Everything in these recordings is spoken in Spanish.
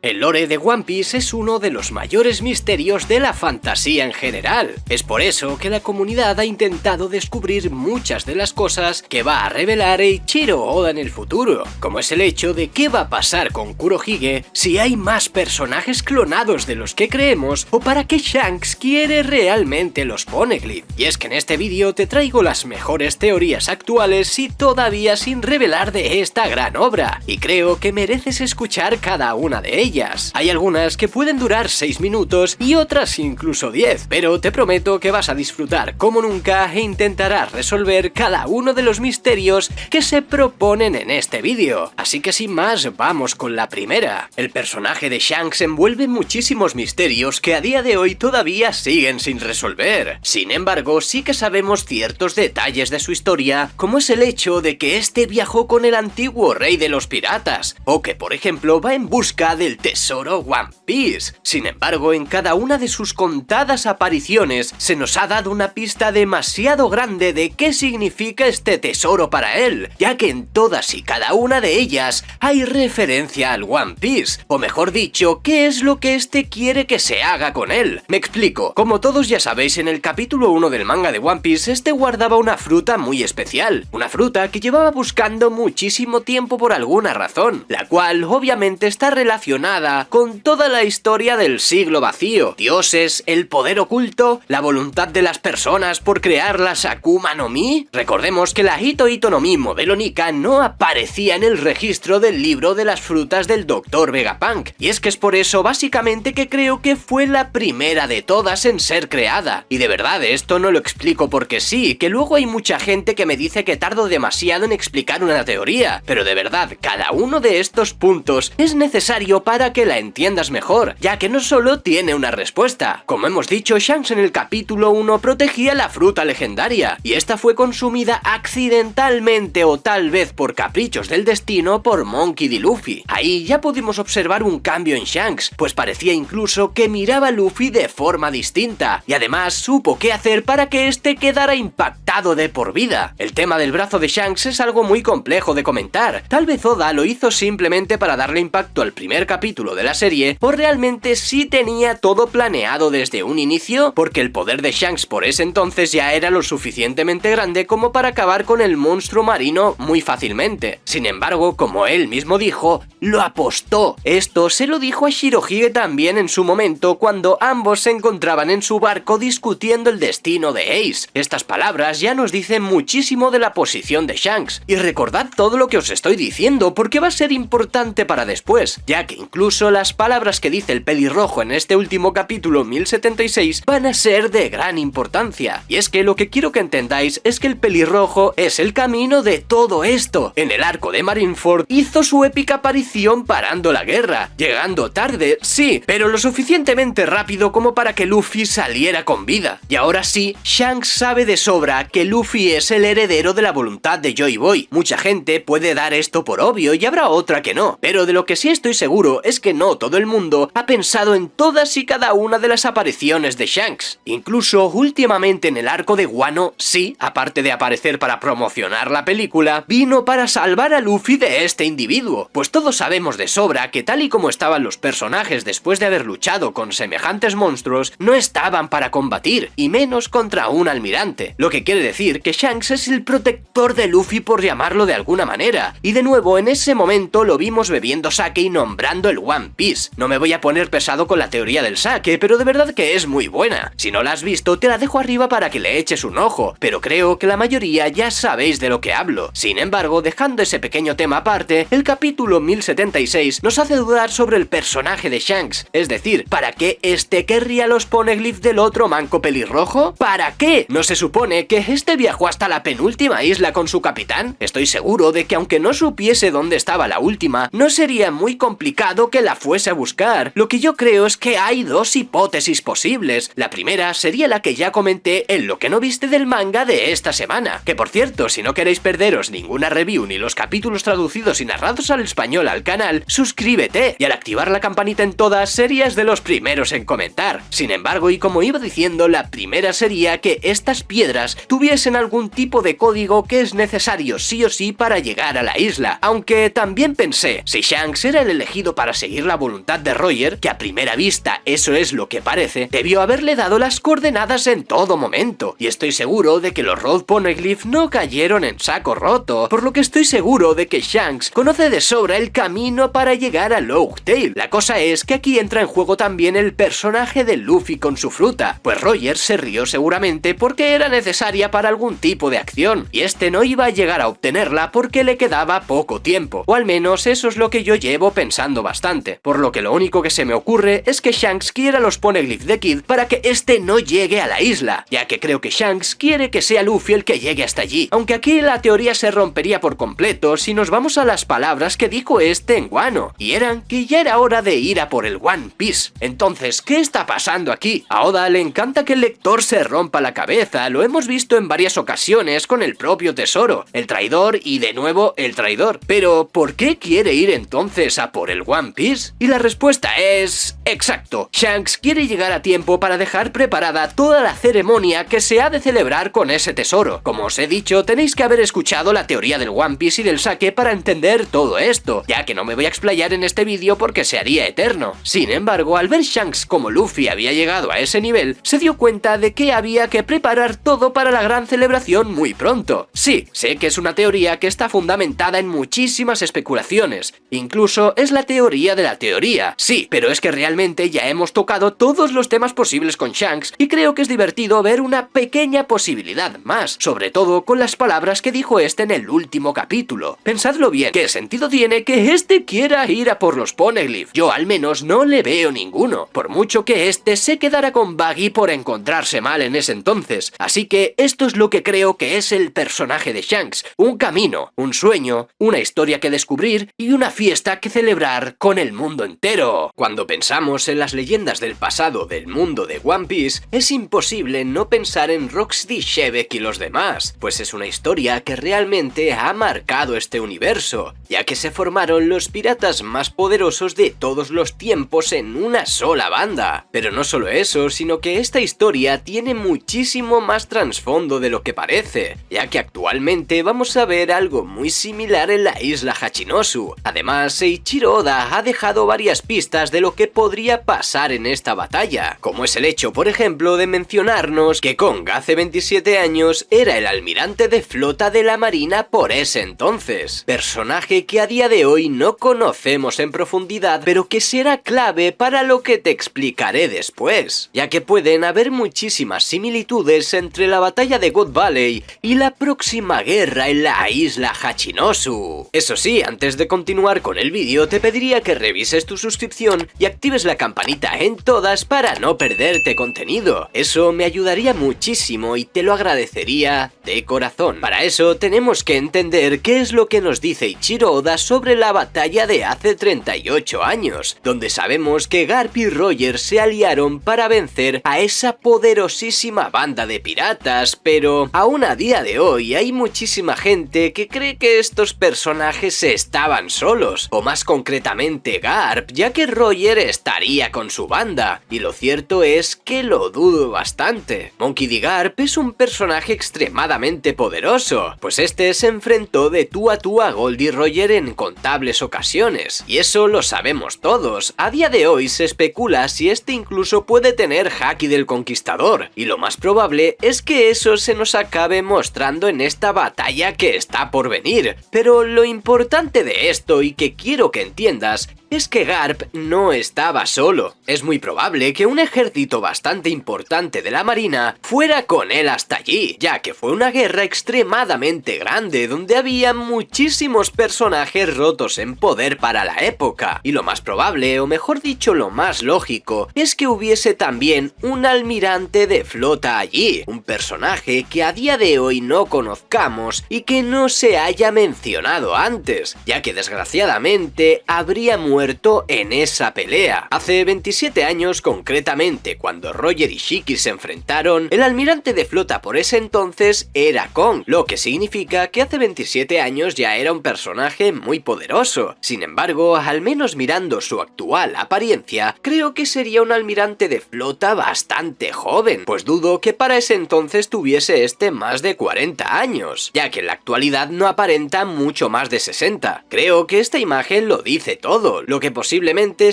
El lore de One Piece es uno de los mayores misterios de la fantasía en general. Es por eso que la comunidad ha intentado descubrir muchas de las cosas que va a revelar Eiichiro Oda en el futuro, como es el hecho de qué va a pasar con Kurohige, si hay más personajes clonados de los que creemos o para qué Shanks quiere realmente los Poneglyph. Y es que en este vídeo te traigo las mejores teorías actuales y todavía sin revelar de esta gran obra, y creo que mereces escuchar cada una de ellas. Hay algunas que pueden durar 6 minutos y otras incluso 10, pero te prometo que vas a disfrutar como nunca e intentarás resolver cada uno de los misterios que se proponen en este vídeo. Así que sin más, vamos con la primera. El personaje de Shanks envuelve muchísimos misterios que a día de hoy todavía siguen sin resolver. Sin embargo, sí que sabemos ciertos detalles de su historia, como es el hecho de que este viajó con el antiguo rey de los piratas, o que por ejemplo va en busca del tesoro One Piece. Sin embargo, en cada una de sus contadas apariciones se nos ha dado una pista demasiado grande de qué significa este tesoro para él, ya que en todas y cada una de ellas hay referencia al One Piece, o mejor dicho, qué es lo que este quiere que se haga con él. Me explico. Como todos ya sabéis, en el capítulo 1 del manga de One Piece, este guardaba una fruta muy especial, una fruta que llevaba buscando muchísimo tiempo por alguna razón, la cual obviamente está relacionada con toda la historia del siglo vacío, dioses, el poder oculto, la voluntad de las personas por crear las Akuma no Mi. Recordemos que la Hito Hito no Mi modelo Nika no aparecía en el registro del libro de las frutas del Dr. Vegapunk, y es que es por eso básicamente que creo que fue la primera de todas en ser creada. Y de verdad esto no lo explico porque sí, que luego hay mucha gente que me dice que tardo demasiado en explicar una teoría, pero de verdad cada uno de estos puntos es necesario para que la entiendas mejor, ya que no solo tiene una respuesta. Como hemos dicho, Shanks en el capítulo 1 protegía la fruta legendaria, y esta fue consumida accidentalmente o tal vez por caprichos del destino por Monkey D. Luffy. Ahí ya pudimos observar un cambio en Shanks, pues parecía incluso que miraba a Luffy de forma distinta, y además supo qué hacer para que este quedara impactado de por vida. El tema del brazo de Shanks es algo muy complejo de comentar. Tal vez Oda lo hizo simplemente para darle impacto al primer capítulo de la serie, o realmente sí tenía todo planeado desde un inicio, porque el poder de Shanks por ese entonces ya era lo suficientemente grande como para acabar con el monstruo marino muy fácilmente. Sin embargo, como él mismo dijo, lo apostó. Esto se lo dijo a Shirohige también en su momento, cuando ambos se encontraban en su barco discutiendo el destino de Ace. Estas palabras ya nos dicen muchísimo de la posición de Shanks, y recordad todo lo que os estoy diciendo porque va a ser importante para después, ya que incluso las palabras que dice el pelirrojo en este último capítulo 1076 van a ser de gran importancia. Y es que lo que quiero que entendáis es que el pelirrojo es el camino de todo esto. En el arco de Marineford hizo su épica aparición parando la guerra, llegando tarde, sí, pero lo suficientemente rápido como para que Luffy saliera con vida. Y ahora sí, Shanks sabe de sobra que Luffy es el heredero de la voluntad de Joy Boy. Mucha gente puede dar esto por obvio y habrá otra que no, pero de lo que sí estoy seguro es que no todo el mundo ha pensado en todas y cada una de las apariciones de Shanks. Incluso últimamente en el arco de Wano, sí, aparte de aparecer para promocionar la película, vino para salvar a Luffy de este individuo, pues todos sabemos de sobra que tal y como estaban los personajes después de haber luchado con semejantes monstruos, no estaban para combatir, y menos contra un almirante, lo que quiere decir que Shanks es el protector de Luffy por llamarlo de alguna manera, y de nuevo en ese momento lo vimos bebiendo sake y nombrando el One Piece. No me voy a poner pesado con la teoría del sake, pero de verdad que es muy buena. Si no la has visto, te la dejo arriba para que le eches un ojo, pero creo que la mayoría ya sabéis de lo que hablo. Sin embargo, dejando ese pequeño tema aparte, el capítulo 1076 nos hace dudar sobre el personaje de Shanks, es decir, ¿para qué este querría los Poneglyph del otro manco pelirrojo? ¿Para qué? ¿No se supone que este viajó hasta la penúltima isla con su capitán? Estoy seguro de que aunque no supiese dónde estaba la última, no sería muy complicado que la fuese a buscar. Lo que yo creo es que hay dos hipótesis posibles. La primera sería la que ya comenté en lo que no viste del manga de esta semana, que por cierto, si no queréis perderos ninguna review ni los capítulos traducidos y narrados al español al canal, suscríbete, y al activar la campanita en todas serías de los primeros en comentar. Sin embargo, y como iba diciendo, la primera sería que estas piedras tuviesen algún tipo de código que es necesario sí o sí para llegar a la isla, aunque también pensé, si Shanks era el elegido para seguir la voluntad de Roger, que a primera vista eso es lo que parece, debió haberle dado las coordenadas en todo momento, y estoy seguro de que los Road Poneglyph no cayeron en saco roto, por lo que estoy seguro de que Shanks conoce de sobra el camino para llegar a Loguetail. La cosa es que aquí entra en juego también el personaje de Luffy con su fruta, pues Roger se rió seguramente porque era necesaria para algún tipo de acción, y este no iba a llegar a obtenerla porque le quedaba poco tiempo, o al menos eso es lo que yo llevo pensando bastante, por lo que lo único que se me ocurre es que Shanks quiera los Poneglyph de Kid para que este no llegue a la isla, ya que creo que Shanks quiere que sea Luffy el que llegue hasta allí, aunque aquí la teoría se rompería por completo si nos vamos a las palabras que dijo este en Wano, y eran que ya era hora de ir a por el One Piece. Entonces, ¿qué está pasando aquí? A Oda le encanta que el lector se rompa la cabeza, lo hemos visto en varias ocasiones con el propio Tesoro, el traidor y de nuevo el traidor. Pero, ¿por qué quiere ir entonces a por el One Piece? Y la respuesta es... exacto, Shanks quiere llegar a tiempo para dejar preparada toda la ceremonia que se ha de celebrar con ese tesoro. Como os he dicho, tenéis que haber escuchado la teoría del One Piece y del sake para entender todo esto, ya que no me voy a explayar en este vídeo porque se haría eterno. Sin embargo, al ver Shanks como Luffy había llegado a ese nivel, se dio cuenta de que había que preparar todo para la gran celebración muy pronto. Sí, sé que es una teoría que está fundamentada en muchísimas especulaciones, incluso es la teoría de la teoría, sí, pero es que realmente ya hemos tocado todos los temas posibles con Shanks y creo que es divertido ver una pequeña posibilidad más, sobre todo con las palabras que dijo este en el último capítulo. Pensadlo bien, ¿qué sentido tiene que este quiera ir a por los Poneglyph? Yo al menos no le veo ninguno, por mucho que este se quedara con Baggy por encontrarse mal en ese entonces, así que esto es lo que creo que es el personaje de Shanks, un camino, un sueño, una historia que descubrir y una fiesta que celebrar con el mundo entero. Cuando pensamos en las leyendas del pasado del mundo de One Piece, es imposible no pensar en Roxy, Shebeck y los demás, pues es una historia que realmente ha marcado este universo, ya que se formaron los piratas más poderosos de todos los tiempos en una sola banda. Pero no solo eso, sino que esta historia tiene muchísimo más trasfondo de lo que parece, ya que actualmente vamos a ver algo muy similar en la isla Hachinosu. Además, Eiichiro Oda ha dejado varias pistas de lo que podría pasar en esta batalla, como es el hecho, por ejemplo, de mencionarnos que Kong hace 27 años era el almirante de flota de la marina por ese entonces, personaje que a día de hoy no conocemos en profundidad, pero que será clave para lo que te explicaré después, ya que pueden haber muchísimas similitudes entre la batalla de God Valley y la próxima guerra en la isla Hachinosu. Eso sí, antes de continuar con el vídeo te pediría que revises tu suscripción y actives la campanita en todas para no perderte contenido. Eso me ayudaría muchísimo y te lo agradecería de corazón. Para eso tenemos que entender qué es lo que nos dice Eiichiro Oda sobre la batalla de hace 38 años, donde sabemos que Garp y Roger se aliaron para vencer a esa poderosísima banda de piratas, pero aún a día de hoy hay muchísima gente que cree que estos personajes estaban solos, o más concretamente Garp, ya que Roger estaría con su banda, y lo cierto es que lo dudo bastante. Monkey D. Garp es un personaje extremadamente poderoso, pues este se enfrentó de tú a Goldie Roger en incontables ocasiones, y eso lo sabemos todos. A día de hoy se especula si este incluso puede tener Haki del Conquistador, y lo más probable es que eso se nos acabe mostrando en esta batalla que está por venir. Pero lo importante de esto, y que quiero que entiendas, es que Garp no estaba solo. Es muy probable que un ejército bastante importante de la marina fuera con él hasta allí, ya que fue una guerra extremadamente grande donde había muchísimos personajes rotos en poder para la época, y lo más probable, o mejor dicho lo más lógico, es que hubiese también un almirante de flota allí, un personaje que a día de hoy no conozcamos y que no se haya mencionado antes, ya que desgraciadamente habría muerto en esa pelea. Hace 27 años concretamente, cuando Roger y Shiki se enfrentaron, el almirante de flota por ese entonces era Kong, lo que significa que hace 27 años ya era un personaje muy poderoso. Sin embargo, al menos mirando su actual apariencia, creo que sería un almirante de flota bastante joven, pues dudo que para ese entonces tuviese este más de 40 años, ya que en la actualidad no aparenta mucho más de 60. Creo que esta imagen lo dice todo. lo que posiblemente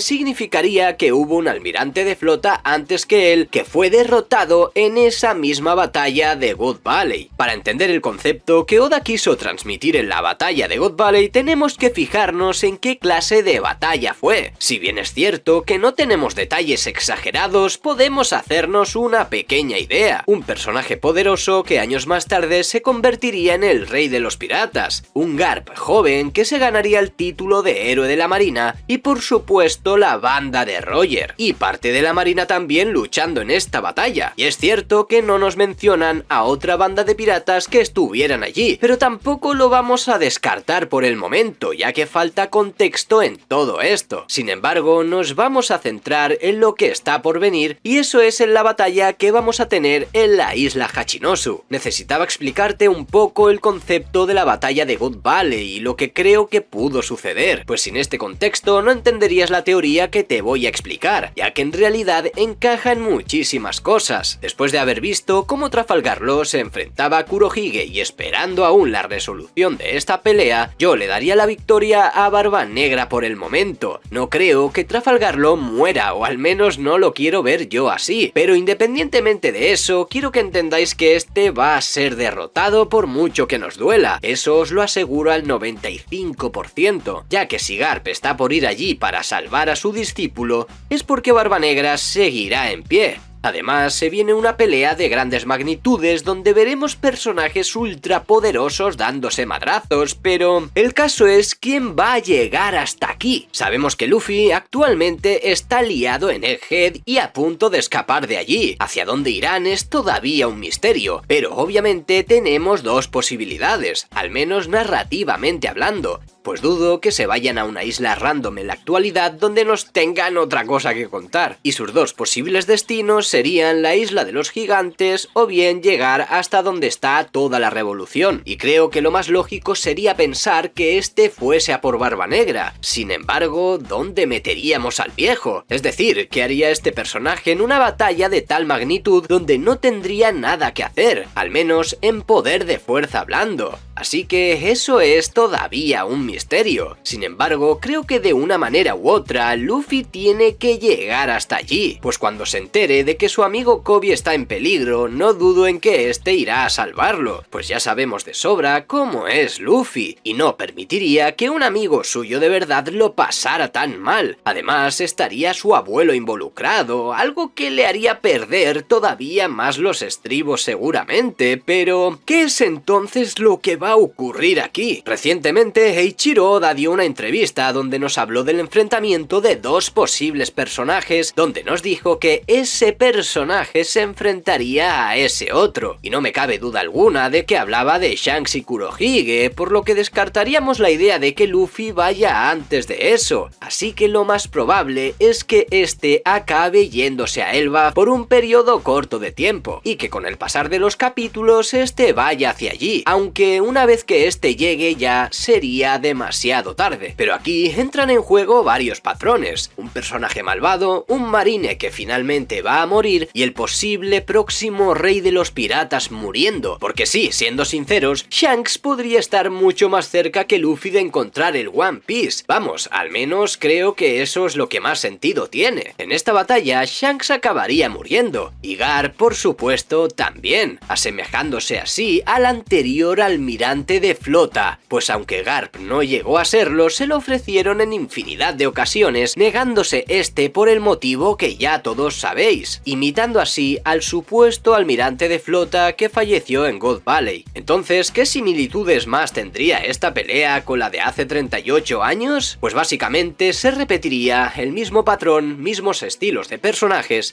significaría que hubo un almirante de flota antes que él que fue derrotado en esa misma batalla de God Valley. Para entender el concepto que Oda quiso transmitir en la batalla de God Valley, tenemos que fijarnos en qué clase de batalla fue. Si bien es cierto que no tenemos detalles exagerados, podemos hacernos una pequeña idea. Un personaje poderoso que años más tarde se convertiría en el rey de los piratas, un Garp joven que se ganaría el título de héroe de la marina y por supuesto la banda de Roger, y parte de la marina también luchando en esta batalla. Y es cierto que no nos mencionan a otra banda de piratas que estuvieran allí, pero tampoco lo vamos a descartar por el momento, ya que falta contexto en todo esto. Sin embargo, nos vamos a centrar en lo que está por venir, y eso es en la batalla que vamos a tener en la isla Hachinosu. Necesitaba explicarte un poco el concepto de la batalla de God Valley y lo que creo que pudo suceder, pues sin este contexto no entenderías la teoría que te voy a explicar, ya que en realidad encaja en muchísimas cosas. Después de haber visto cómo Trafalgar Law se enfrentaba a Kurohige y esperando aún la resolución de esta pelea, yo le daría la victoria a Barba Negra por el momento. No creo que Trafalgar Law muera, o al menos no lo quiero ver yo así, pero independientemente de eso, quiero que entendáis que este va a ser derrotado por mucho que nos duela. Eso os lo aseguro al 95%, ya que si Garp está por ir allí para salvar a su discípulo, es porque Barba Negra seguirá en pie. Además, se viene una pelea de grandes magnitudes donde veremos personajes ultrapoderosos dándose madrazos, pero el caso es quién va a llegar hasta aquí. Sabemos que Luffy actualmente está liado en Egghead y a punto de escapar de allí. Hacia dónde irán es todavía un misterio, pero obviamente tenemos dos posibilidades, al menos narrativamente hablando. Pues dudo que se vayan a una isla random en la actualidad donde nos tengan otra cosa que contar, y sus dos posibles destinos serían la isla de los gigantes o bien llegar hasta donde está toda la revolución, y creo que lo más lógico sería pensar que este fuese a por Barba Negra. Sin embargo, ¿dónde meteríamos al viejo? Es decir, ¿qué haría este personaje en una batalla de tal magnitud donde no tendría nada que hacer, al menos en poder de fuerza hablando? Así que eso es todavía un misterio. Sin embargo, creo que de una manera u otra, Luffy tiene que llegar hasta allí, pues cuando se entere de que su amigo Koby está en peligro, no dudo en que este irá a salvarlo, pues ya sabemos de sobra cómo es Luffy, y no permitiría que un amigo suyo de verdad lo pasara tan mal. Además, estaría su abuelo involucrado, algo que le haría perder todavía más los estribos seguramente, pero ¿qué es entonces lo que va a ocurrir aquí? Recientemente, Eiichiro Oda dio una entrevista donde nos habló del enfrentamiento de dos posibles personajes, donde nos dijo que ese personaje se enfrentaría a ese otro, y no me cabe duda alguna de que hablaba de Shanks y Kurohige, por lo que descartaríamos la idea de que Luffy vaya antes de eso, así que lo más probable es que este acabe yéndose a Elbaf por un periodo corto de tiempo, y que con el pasar de los capítulos este vaya hacia allí, aunque una vez que este llegue ya sería demasiado tarde. Pero aquí entran en juego varios patrones, un personaje malvado, un marine que finalmente va a morir y el posible próximo rey de los piratas muriendo, porque sí, siendo sinceros, Shanks podría estar mucho más cerca que Luffy de encontrar el One Piece. Vamos, al menos creo que eso es lo que más sentido tiene. En esta batalla Shanks acabaría muriendo, y Garp por supuesto también, asemejándose así al anterior almirante de flota, pues aunque Garp no llegó a serlo, se lo ofrecieron en infinidad de ocasiones, negándose este por el motivo que ya todos sabéis, imitando así al supuesto almirante de flota que falleció en God Valley. Entonces, ¿qué similitudes más tendría esta pelea con la de hace 38 años? Pues básicamente se repetiría el mismo patrón, mismos estilos de personajes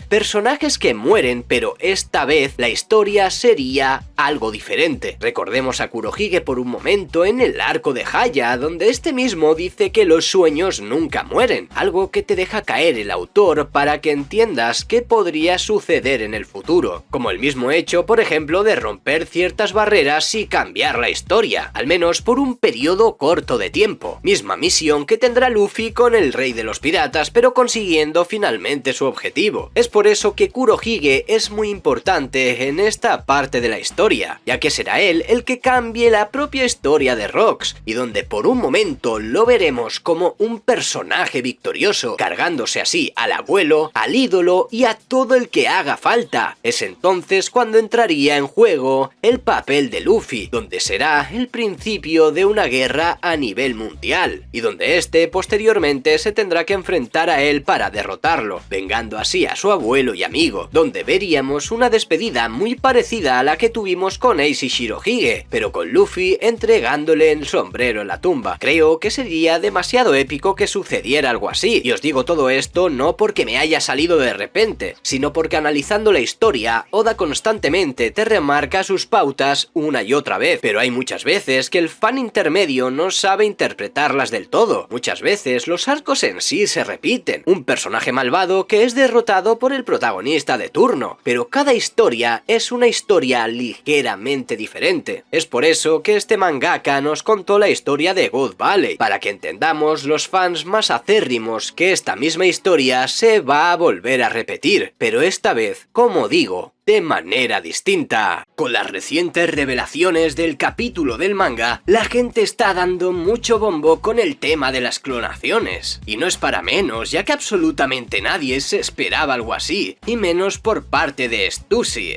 que mueren, pero esta vez la historia sería algo diferente. Recordemos a Kurohige por un momento en el arco de Haya, donde este mismo dice que los sueños nunca mueren, algo que te deja caer el autor para que entiendas qué podría suceder en el futuro, como el mismo hecho, por ejemplo, de romper ciertas barreras y cambiar la historia, al menos por un periodo corto de tiempo. Misma misión que tendrá Luffy con el rey de los piratas, pero consiguiendo finalmente su objetivo. Es por eso que Kurohige es muy importante en esta parte de la historia, ya que será él el que cambie la propia historia de Rox, y donde por un momento lo veremos como un personaje victorioso, cargándose así al abuelo, al ídolo y a todo el que haga falta. Es entonces cuando entraría en juego el papel de Luffy, donde será el principio de una guerra a nivel mundial, y donde este posteriormente se tendrá que enfrentar a él para derrotarlo, vengando así a su abuelo y amigo, donde veríamos una despedida muy parecida a la que tuvimos con Ace y Shirohige, pero con Luffy entregándole el sombrero en la tumba. Creo que sería demasiado épico que sucediera algo así, y os digo todo esto no porque me haya salido de repente, sino porque analizando la historia, Oda constantemente te remarca sus pautas una y otra vez, pero hay muchas veces que el fan intermedio no sabe interpretarlas del todo. Muchas veces los arcos en sí se repiten, un personaje malvado que es derrotado por el protagonista de turno, pero cada historia es una historia ligeramente diferente. Es por eso que este mangaka nos contó la historia de God Valley, para que entendamos los fans más acérrimos que esta misma historia se va a volver a repetir, pero esta vez, como digo, de manera distinta. Con las recientes revelaciones del capítulo del manga, la gente está dando mucho bombo con el tema de las clonaciones. Y no es para menos, ya que absolutamente nadie se esperaba algo así, y menos por parte de Stacey,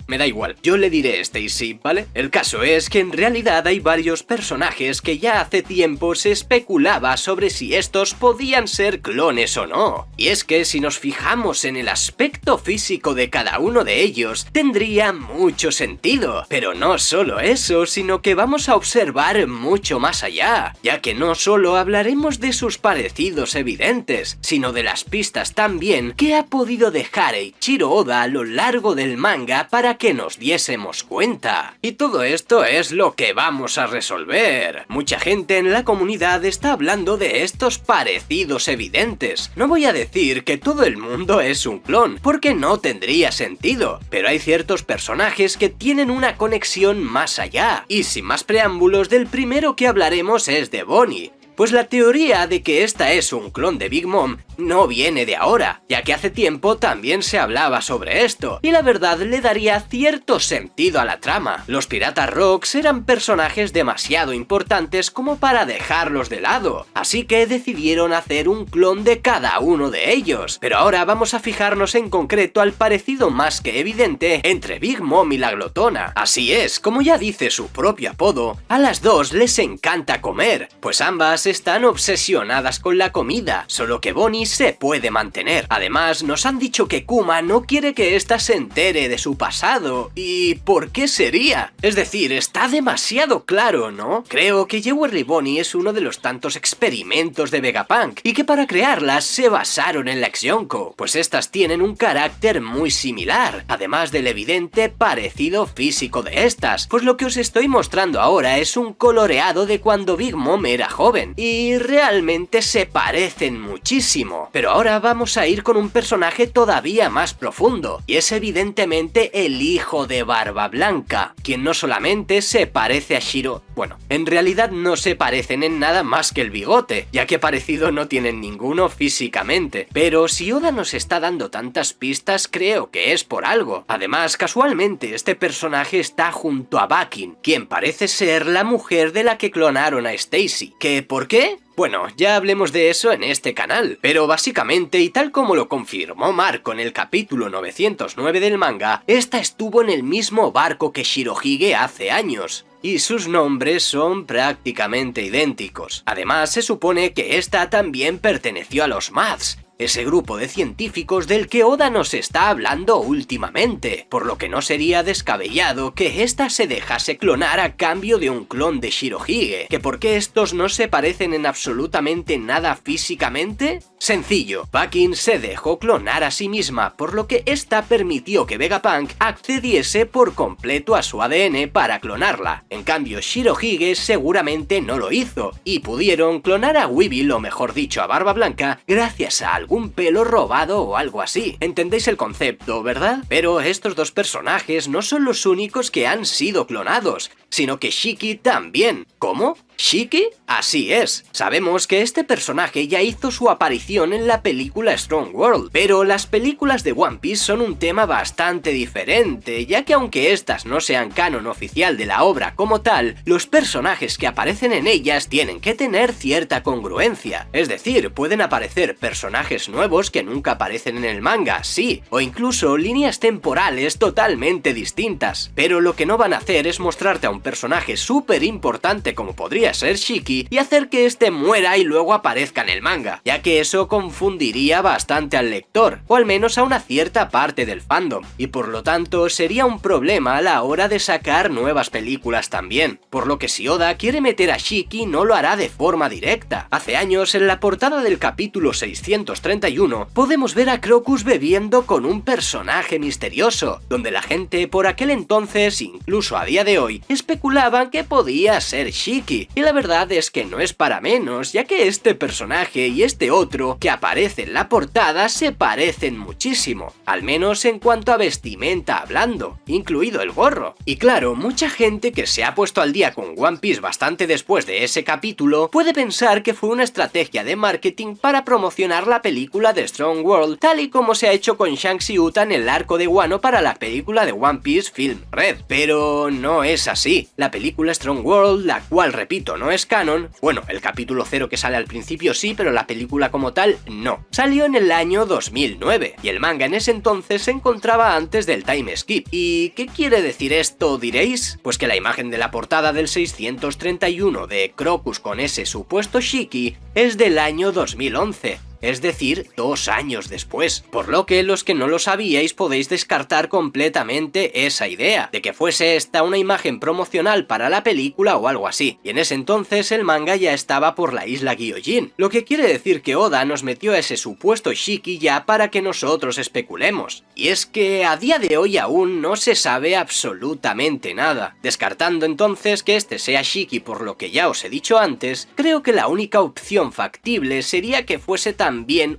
me da igual, yo le diré Stacy, ¿vale? El caso es que en realidad hay varios personajes que ya hace tiempo se especulaba sobre si estos podían ser clones o no. Y es que si nos fijamos en el aspecto físico de cada uno de ellos, tendría mucho sentido. Pero no solo eso, sino que vamos a observar mucho más allá, ya que no solo hablaremos de sus parecidos evidentes, sino de las pistas también que ha podido dejar Eiichiro Oda a lo largo del manga para que nos diésemos cuenta. Y todo esto es lo que vamos a resolver. Mucha gente en la comunidad está hablando de estos parecidos evidentes. No voy a decir que todo el mundo es un clon, porque no tendría sentido, pero hay ciertos personajes que tienen una conexión más allá. Y sin más preámbulos, del primero que hablaremos es de Bonnie. Pues la teoría de que esta es un clon de Big Mom no viene de ahora, ya que hace tiempo también se hablaba sobre esto, y la verdad le daría cierto sentido a la trama. Los piratas Rocks eran personajes demasiado importantes como para dejarlos de lado, así que decidieron hacer un clon de cada uno de ellos. Pero ahora vamos a fijarnos en concreto al parecido más que evidente entre Big Mom y la glotona. Así es, como ya dice su propio apodo, a las dos les encanta comer, pues ambas están obsesionadas con la comida, solo que Bonnie se puede mantener. Además, nos han dicho que Kuma no quiere que ésta se entere de su pasado. ¿Y por qué sería? Es decir, está demasiado claro, ¿no? Creo que Jewelry Bonnie es uno de los tantos experimentos de Vegapunk, y que para crearlas se basaron en la X-Yonko, pues estas tienen un carácter muy similar, además del evidente parecido físico de estas, pues lo que os estoy mostrando ahora es un coloreado de cuando Big Mom era joven, y realmente se parecen muchísimo. Pero ahora vamos a ir con un personaje todavía más profundo, y es evidentemente el hijo de Barba Blanca, quien no solamente se parece a Shiro, bueno, en realidad no se parecen en nada más que el bigote, ya que parecido no tienen ninguno físicamente, pero si Oda nos está dando tantas pistas, creo que es por algo. Además, casualmente este personaje está junto a Bakin, quien parece ser la mujer de la que clonaron a Stacy. ¿Qué? ¿Por qué? Bueno, ya hablemos de eso en este canal, pero básicamente, y tal como lo confirmó Marco en el capítulo 909 del manga, esta estuvo en el mismo barco que Shirohige hace años, y sus nombres son prácticamente idénticos. Además, se supone que esta también perteneció a los Maths, ese grupo de científicos del que Oda nos está hablando últimamente, por lo que no sería descabellado que ésta se dejase clonar a cambio de un clon de Shirohige. ¿Que por qué estos no se parecen en absolutamente nada físicamente? Sencillo, Bakin se dejó clonar a sí misma, por lo que esta permitió que Vegapunk accediese por completo a su ADN para clonarla. En cambio, Shirohige seguramente no lo hizo, y pudieron clonar a Weevil, o mejor dicho a Barba Blanca, gracias a algún pelo robado o algo así. ¿Entendéis el concepto, verdad? Pero estos dos personajes no son los únicos que han sido clonados. sino que Shiki también. ¿Cómo? ¿Shiki? Así es. Sabemos que este personaje ya hizo su aparición en la película Strong World, pero las películas de One Piece son un tema bastante diferente, ya que aunque estas no sean canon oficial de la obra como tal, los personajes que aparecen en ellas tienen que tener cierta congruencia. Es decir, pueden aparecer personajes nuevos que nunca aparecen en el manga, sí, o incluso líneas temporales totalmente distintas, pero lo que no van a hacer es mostrarte a un personaje súper importante como podría ser Shiki y hacer que este muera y luego aparezca en el manga, ya que eso confundiría bastante al lector, o al menos a una cierta parte del fandom, y por lo tanto sería un problema a la hora de sacar nuevas películas también, por lo que si Oda quiere meter a Shiki no lo hará de forma directa. Hace años, en la portada del capítulo 631, podemos ver a Crocus bebiendo con un personaje misterioso, donde la gente por aquel entonces, incluso a día de hoy, especulaban que podía ser Shiki, y la verdad es que no es para menos, ya que este personaje y este otro que aparece en la portada se parecen muchísimo, al menos en cuanto a vestimenta hablando, incluido el gorro. Y claro, mucha gente que se ha puesto al día con One Piece bastante después de ese capítulo puede pensar que fue una estrategia de marketing para promocionar la película de Strong World, tal y como se ha hecho con Shanks y Uta en el arco de Wano para la película de One Piece Film Red, pero no es así. La película Strong World, la cual repito no es canon, bueno, el capítulo 0 que sale al principio sí, pero la película como tal no, salió en el año 2009 y el manga en ese entonces se encontraba antes del time skip. ¿Y qué quiere decir esto, diréis? Pues que la imagen de la portada del 631 de Crocus con ese supuesto Shiki es del año 2011. Es decir, 2 años después, por lo que los que no lo sabíais podéis descartar completamente esa idea, de que fuese esta una imagen promocional para la película o algo así, y en ese entonces el manga ya estaba por la isla Gyojin, lo que quiere decir que Oda nos metió a ese supuesto Shiki ya para que nosotros especulemos, y es que a día de hoy aún no se sabe absolutamente nada, descartando entonces que este sea Shiki por lo que ya os he dicho antes, creo que la única opción factible sería que fuese también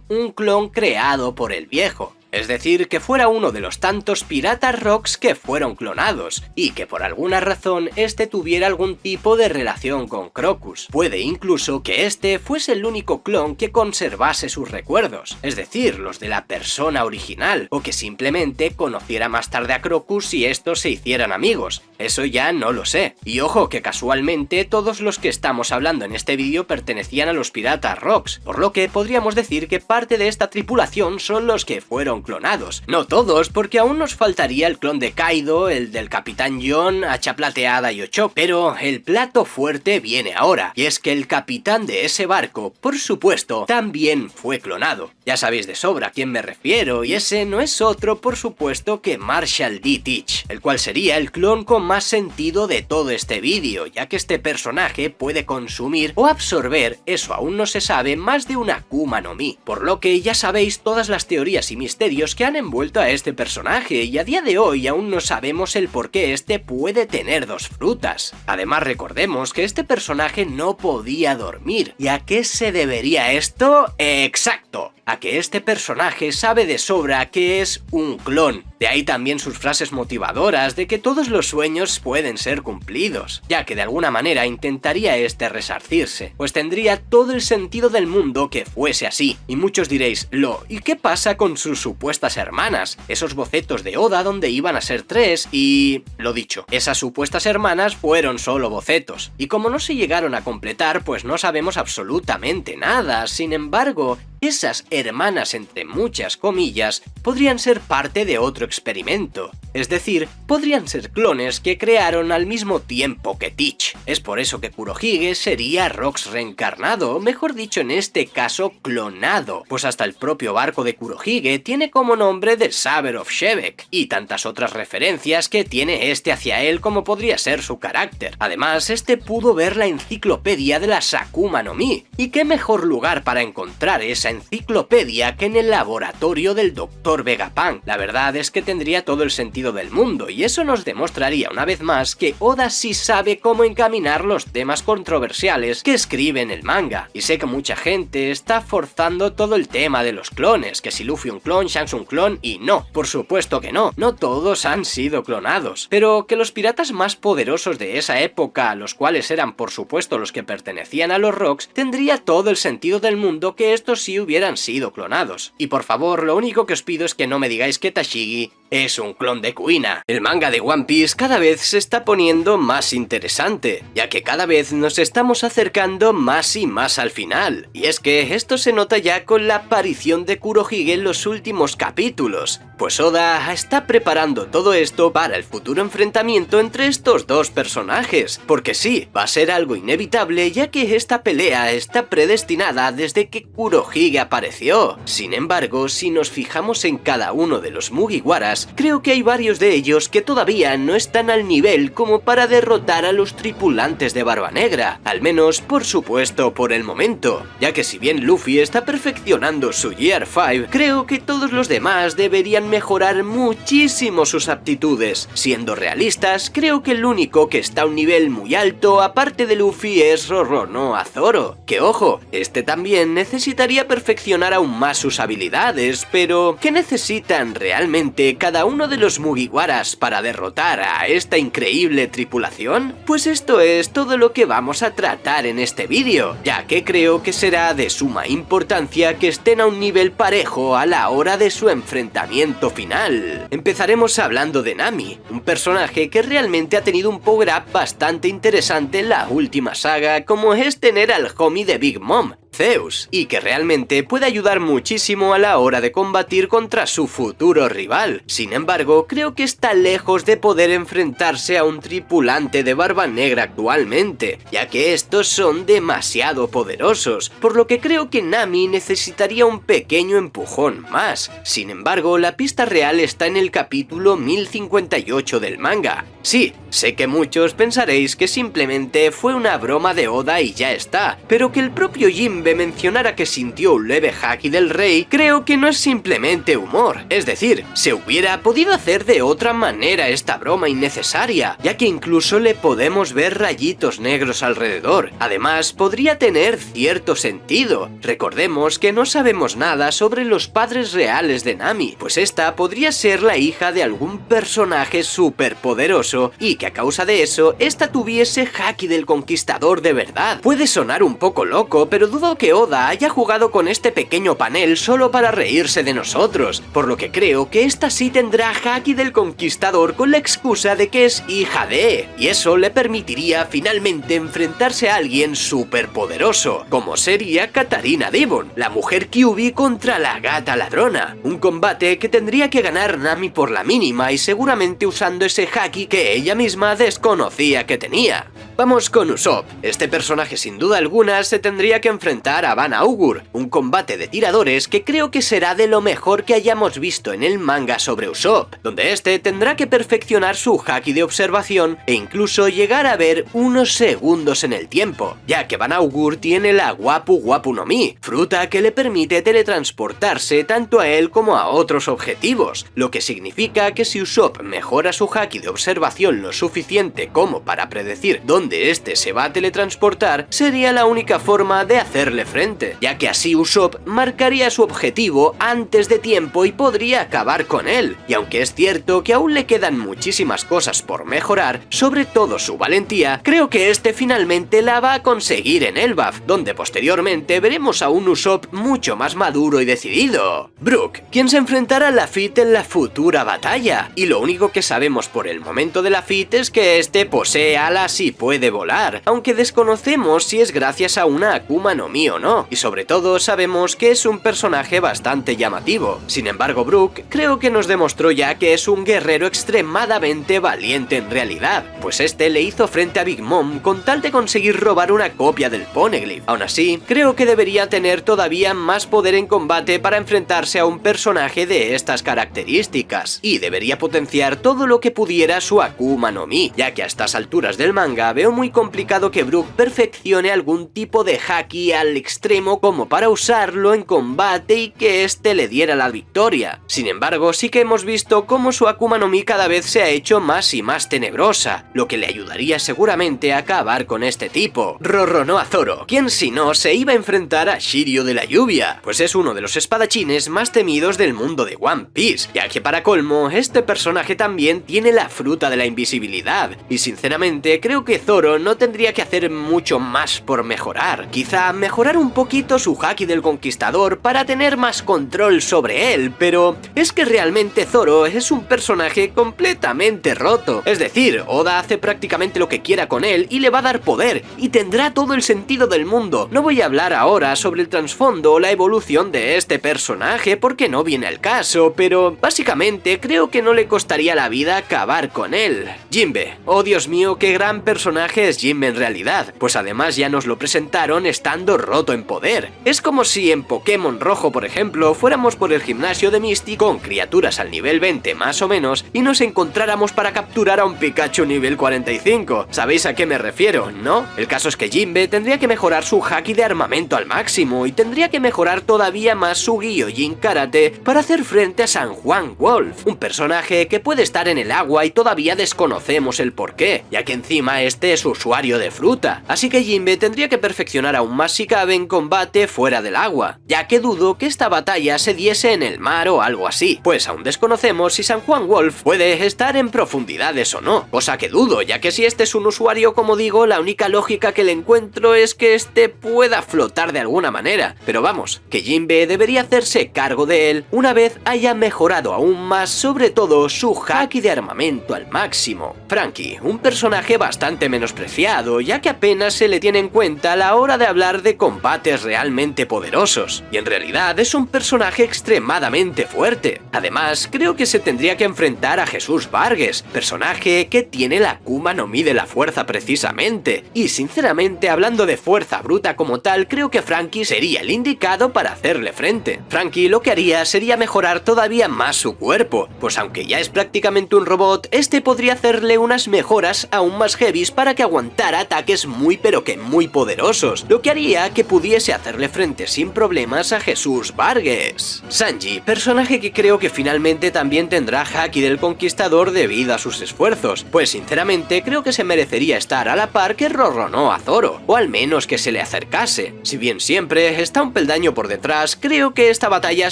un clon creado por el viejo. Es decir, que fuera uno de los tantos piratas Rocks que fueron clonados, y que por alguna razón este tuviera algún tipo de relación con Crocus. Puede incluso que este fuese el único clon que conservase sus recuerdos, es decir, los de la persona original, o que simplemente conociera más tarde a Crocus y estos se hicieran amigos. Eso ya no lo sé. Y ojo que casualmente todos los que estamos hablando en este vídeo pertenecían a los piratas Rocks, por lo que podríamos decir que parte de esta tripulación son los que fueron clonados. No todos, porque aún nos faltaría el clon de Kaido, el del Capitán John, Hacha Plateada y Ocho, pero el plato fuerte viene ahora, y es que el capitán de ese barco, por supuesto, también fue clonado. Ya sabéis de sobra a quién me refiero, y ese no es otro, por supuesto, que Marshall D. Teach, el cual sería el clon con más sentido de todo este vídeo, ya que este personaje puede consumir o absorber, eso aún no se sabe, más de una Akuma no Mi, por lo que ya sabéis todas las teorías y misterios que han envuelto a este personaje, y a día de hoy aún no sabemos el por qué este puede tener 2 frutas. Además recordemos que este personaje no podía dormir. ¿Y a qué se debería esto? ¡Exacto! A que este personaje sabe de sobra que es un clon. De ahí también sus frases motivadoras de que todos los sueños pueden ser cumplidos, ya que de alguna manera intentaría este resarcirse, pues tendría todo el sentido del mundo que fuese así. Y muchos diréis, ¿y qué pasa con sus supuestas hermanas? Esos bocetos de Oda donde iban a ser 3 y... lo dicho, esas supuestas hermanas fueron solo bocetos, y como no se llegaron a completar, pues no sabemos absolutamente nada. Sin embargo, esas hermanas entre muchas comillas podrían ser parte de otro experimento, es decir, podrían ser clones que crearon al mismo tiempo que Teach. Es por eso que Kurohige sería Rocks reencarnado, mejor dicho en este caso clonado, pues hasta el propio barco de Kurohige tiene como nombre The Saber of Shebek, y tantas otras referencias que tiene este hacia él como podría ser su carácter. Además, este pudo ver la enciclopedia de las Akuma no Mi, y qué mejor lugar para encontrar esa enciclopedia que en el laboratorio del Dr. Vegapunk. La verdad es que tendría todo el sentido sentido del mundo, y eso nos demostraría una vez más que Oda sí sabe cómo encaminar los temas controversiales que escribe en el manga. Y sé que mucha gente está forzando todo el tema de los clones, que si Luffy un clon, Shanks un clon, y no, por supuesto que no todos han sido clonados, pero que los piratas más poderosos de esa época, los cuales eran por supuesto los que pertenecían a los Rocks, tendría todo el sentido del mundo que estos sí hubieran sido clonados. Y por favor, lo único que os pido es que no me digáis que Tashigi es un clon de Kuina. El manga de One Piece cada vez se está poniendo más interesante, ya que cada vez nos estamos acercando más y más al final. Y es que esto se nota ya con la aparición de Kurohige en los últimos capítulos, pues Oda está preparando todo esto para el futuro enfrentamiento entre estos dos personajes, porque sí, va a ser algo inevitable ya que esta pelea está predestinada desde que Kurohige apareció. Sin embargo, si nos fijamos en cada uno de los Mugiwaras, creo que hay varios de ellos que todavía no están al nivel como para derrotar a los tripulantes de Barba Negra, al menos por supuesto por el momento, ya que si bien Luffy está perfeccionando su Gear 5, creo que todos los demás deberían mejorar muchísimo sus aptitudes. Siendo realistas, creo que el único que está a un nivel muy alto aparte de Luffy es Roronoa Zoro, que ojo, este también necesitaría perfeccionar aún más sus habilidades, pero ¿qué necesitan realmente cada uno de los Mugiwaras para derrotar a esta increíble tripulación? Pues esto es todo lo que vamos a tratar en este vídeo, ya que creo que será de suma importancia que estén a un nivel parejo a la hora de su enfrentamiento final. Empezaremos hablando de Nami, un personaje que realmente ha tenido un power-up bastante interesante en la última saga, como es tener al homie de Big Mom, Zeus, y que realmente puede ayudar muchísimo a la hora de combatir contra su futuro rival. Sin embargo, creo que está lejos de poder enfrentarse a un tripulante de Barba Negra actualmente, ya que estos son demasiado poderosos, por lo que creo que Nami necesitaría un pequeño empujón más. Sin embargo, la pista real está en el capítulo 1058 del manga. Sí, sé que muchos pensaréis que simplemente fue una broma de Oda y ya está, pero que el propio Jinbe mencionara que sintió un leve haki del rey, creo que no es simplemente humor. Es decir, se hubiera podido hacer de otra manera esta broma innecesaria, ya que incluso le podemos ver rayitos negros alrededor. Además, podría tener cierto sentido. Recordemos que no sabemos nada sobre los padres reales de Nami, pues esta podría ser la hija de algún personaje superpoderoso y que a causa de eso, esta tuviese haki del conquistador de verdad. Puede sonar un poco loco, pero dudo que Oda haya jugado con este pequeño panel solo para reírse de nosotros, por lo que creo que esta sí tendrá haki del conquistador con la excusa de que es hija de, y eso le permitiría finalmente enfrentarse a alguien superpoderoso, como sería Katarina Devon, la mujer Kyuubi contra la gata ladrona, un combate que tendría que ganar Nami por la mínima y seguramente usando ese haki que ella misma desconocía que tenía. Vamos con Usopp. Este personaje sin duda alguna se tendría que enfrentar a Van Augur, un combate de tiradores que creo que será de lo mejor que hayamos visto en el manga sobre Usopp, donde este tendrá que perfeccionar su haki de observación e incluso llegar a ver unos segundos en el tiempo, ya que Van Augur tiene la Wapu Wapu no Mi, fruta que le permite teletransportarse tanto a él como a otros objetivos, lo que significa que si Usopp mejora su haki de observación lo suficiente como para predecir dónde este se va a teletransportar, sería la única forma de hacerle frente, ya que así Usopp marcaría su objetivo antes de tiempo y podría acabar con él. Y aunque es cierto que aún le quedan muchísimas cosas por mejorar, sobre todo su valentía, creo que este finalmente la va a conseguir en Elbaf, donde posteriormente veremos a un Usopp mucho más maduro y decidido. Brook, quien se enfrentará a Lafitte en la futura batalla, y lo único que sabemos por el momento de Lafitte es que este posee alas y puede volar, aunque desconocemos si es gracias a una Akuma no Mi o no, y sobre todo sabemos que es un personaje bastante llamativo. Sin embargo, Brook creo que nos demostró ya que es un guerrero extremadamente valiente en realidad, pues este le hizo frente a Big Mom con tal de conseguir robar una copia del Poneglyph. Aún así, creo que debería tener todavía más poder en combate para enfrentarse a un personaje de estas características, y debería potenciar todo lo que pudiera su Akuma no Mi, ya que a estas alturas del manga veo muy complicado que Brook perfeccione algún tipo de haki al extremo como para usarlo en combate y que este le diera la victoria. Sin embargo, sí que hemos visto cómo su Akuma no Mi cada vez se ha hecho más y más tenebrosa, lo que le ayudaría seguramente a acabar con este tipo. Roronoa Zoro, quien si no se iba a enfrentar a Shiryu de la lluvia, pues es uno de los espadachines más temidos del mundo de One Piece, ya que para colmo, este personaje también tiene la fruta de la invisibilidad, y sinceramente creo que Zoro no tendría que hacer mucho más por mejorar. Quizá mejorar un poquito su haki del conquistador para tener más control sobre él, pero es que realmente Zoro es un personaje completamente roto. Es decir, Oda hace prácticamente lo que quiera con él y le va a dar poder, y tendrá todo el sentido del mundo. No voy a hablar ahora sobre el trasfondo o la evolución de este personaje porque no viene al caso, pero básicamente creo que no le costaría la vida acabar con él. Jinbe. Oh Dios mío, qué gran personaje es Jinbe en realidad, pues además ya nos lo presentaron estando roto en poder. Es como si en Pokémon Rojo, por ejemplo, fuéramos por el gimnasio de Misty con criaturas al nivel 20 más o menos y nos encontráramos para capturar a un Pikachu nivel 45. ¿Sabéis a qué me refiero, no? El caso es que Jinbe tendría que mejorar su haki de armamento al máximo y tendría que mejorar todavía más su Gyojin Karate para hacer frente a San Juan Wolf, un personaje que puede estar en el agua y todavía desconocemos el porqué, ya que encima este es usuario de fruta. Así que Jinbe tendría que perfeccionar aún más si cabe en combate fuera del agua, ya que dudo que esta batalla se diese en el mar o algo así, pues aún desconocemos si San Juan Wolf puede estar en profundidades o no, cosa que dudo, ya que si este es un usuario, como digo, la única lógica que le encuentro es que este pueda flotar de alguna manera, pero vamos, que Jinbe debería hacerse cargo de él una vez haya mejorado aún más, sobre todo su haki de armamento al máximo. Franky, un personaje bastante menospreciado, ya que apenas se le tiene en cuenta a la hora de hablar de combates realmente poderosos, y en realidad es un personaje extremadamente fuerte. Además, creo que se tendría que enfrentar a Jesús Vargas, personaje que tiene la Akuma no Mi de la fuerza precisamente, y sinceramente hablando de fuerza bruta como tal, creo que Franky sería el indicado para hacerle frente. Franky lo que haría sería mejorar todavía más su cuerpo, pues aunque ya es prácticamente un robot, este podría hacerle unas mejoras aún más heavies para que aguantara ataques muy pero que muy poderosos, lo que haría que pudiese hacerle frente sin problemas a Jesús Vargas. Sanji, personaje que creo que finalmente también tendrá haki del conquistador debido a sus esfuerzos, pues sinceramente creo que se merecería estar a la par que Roronoa Zoro, o al menos que se le acercase. Si bien siempre está un peldaño por detrás, creo que esta batalla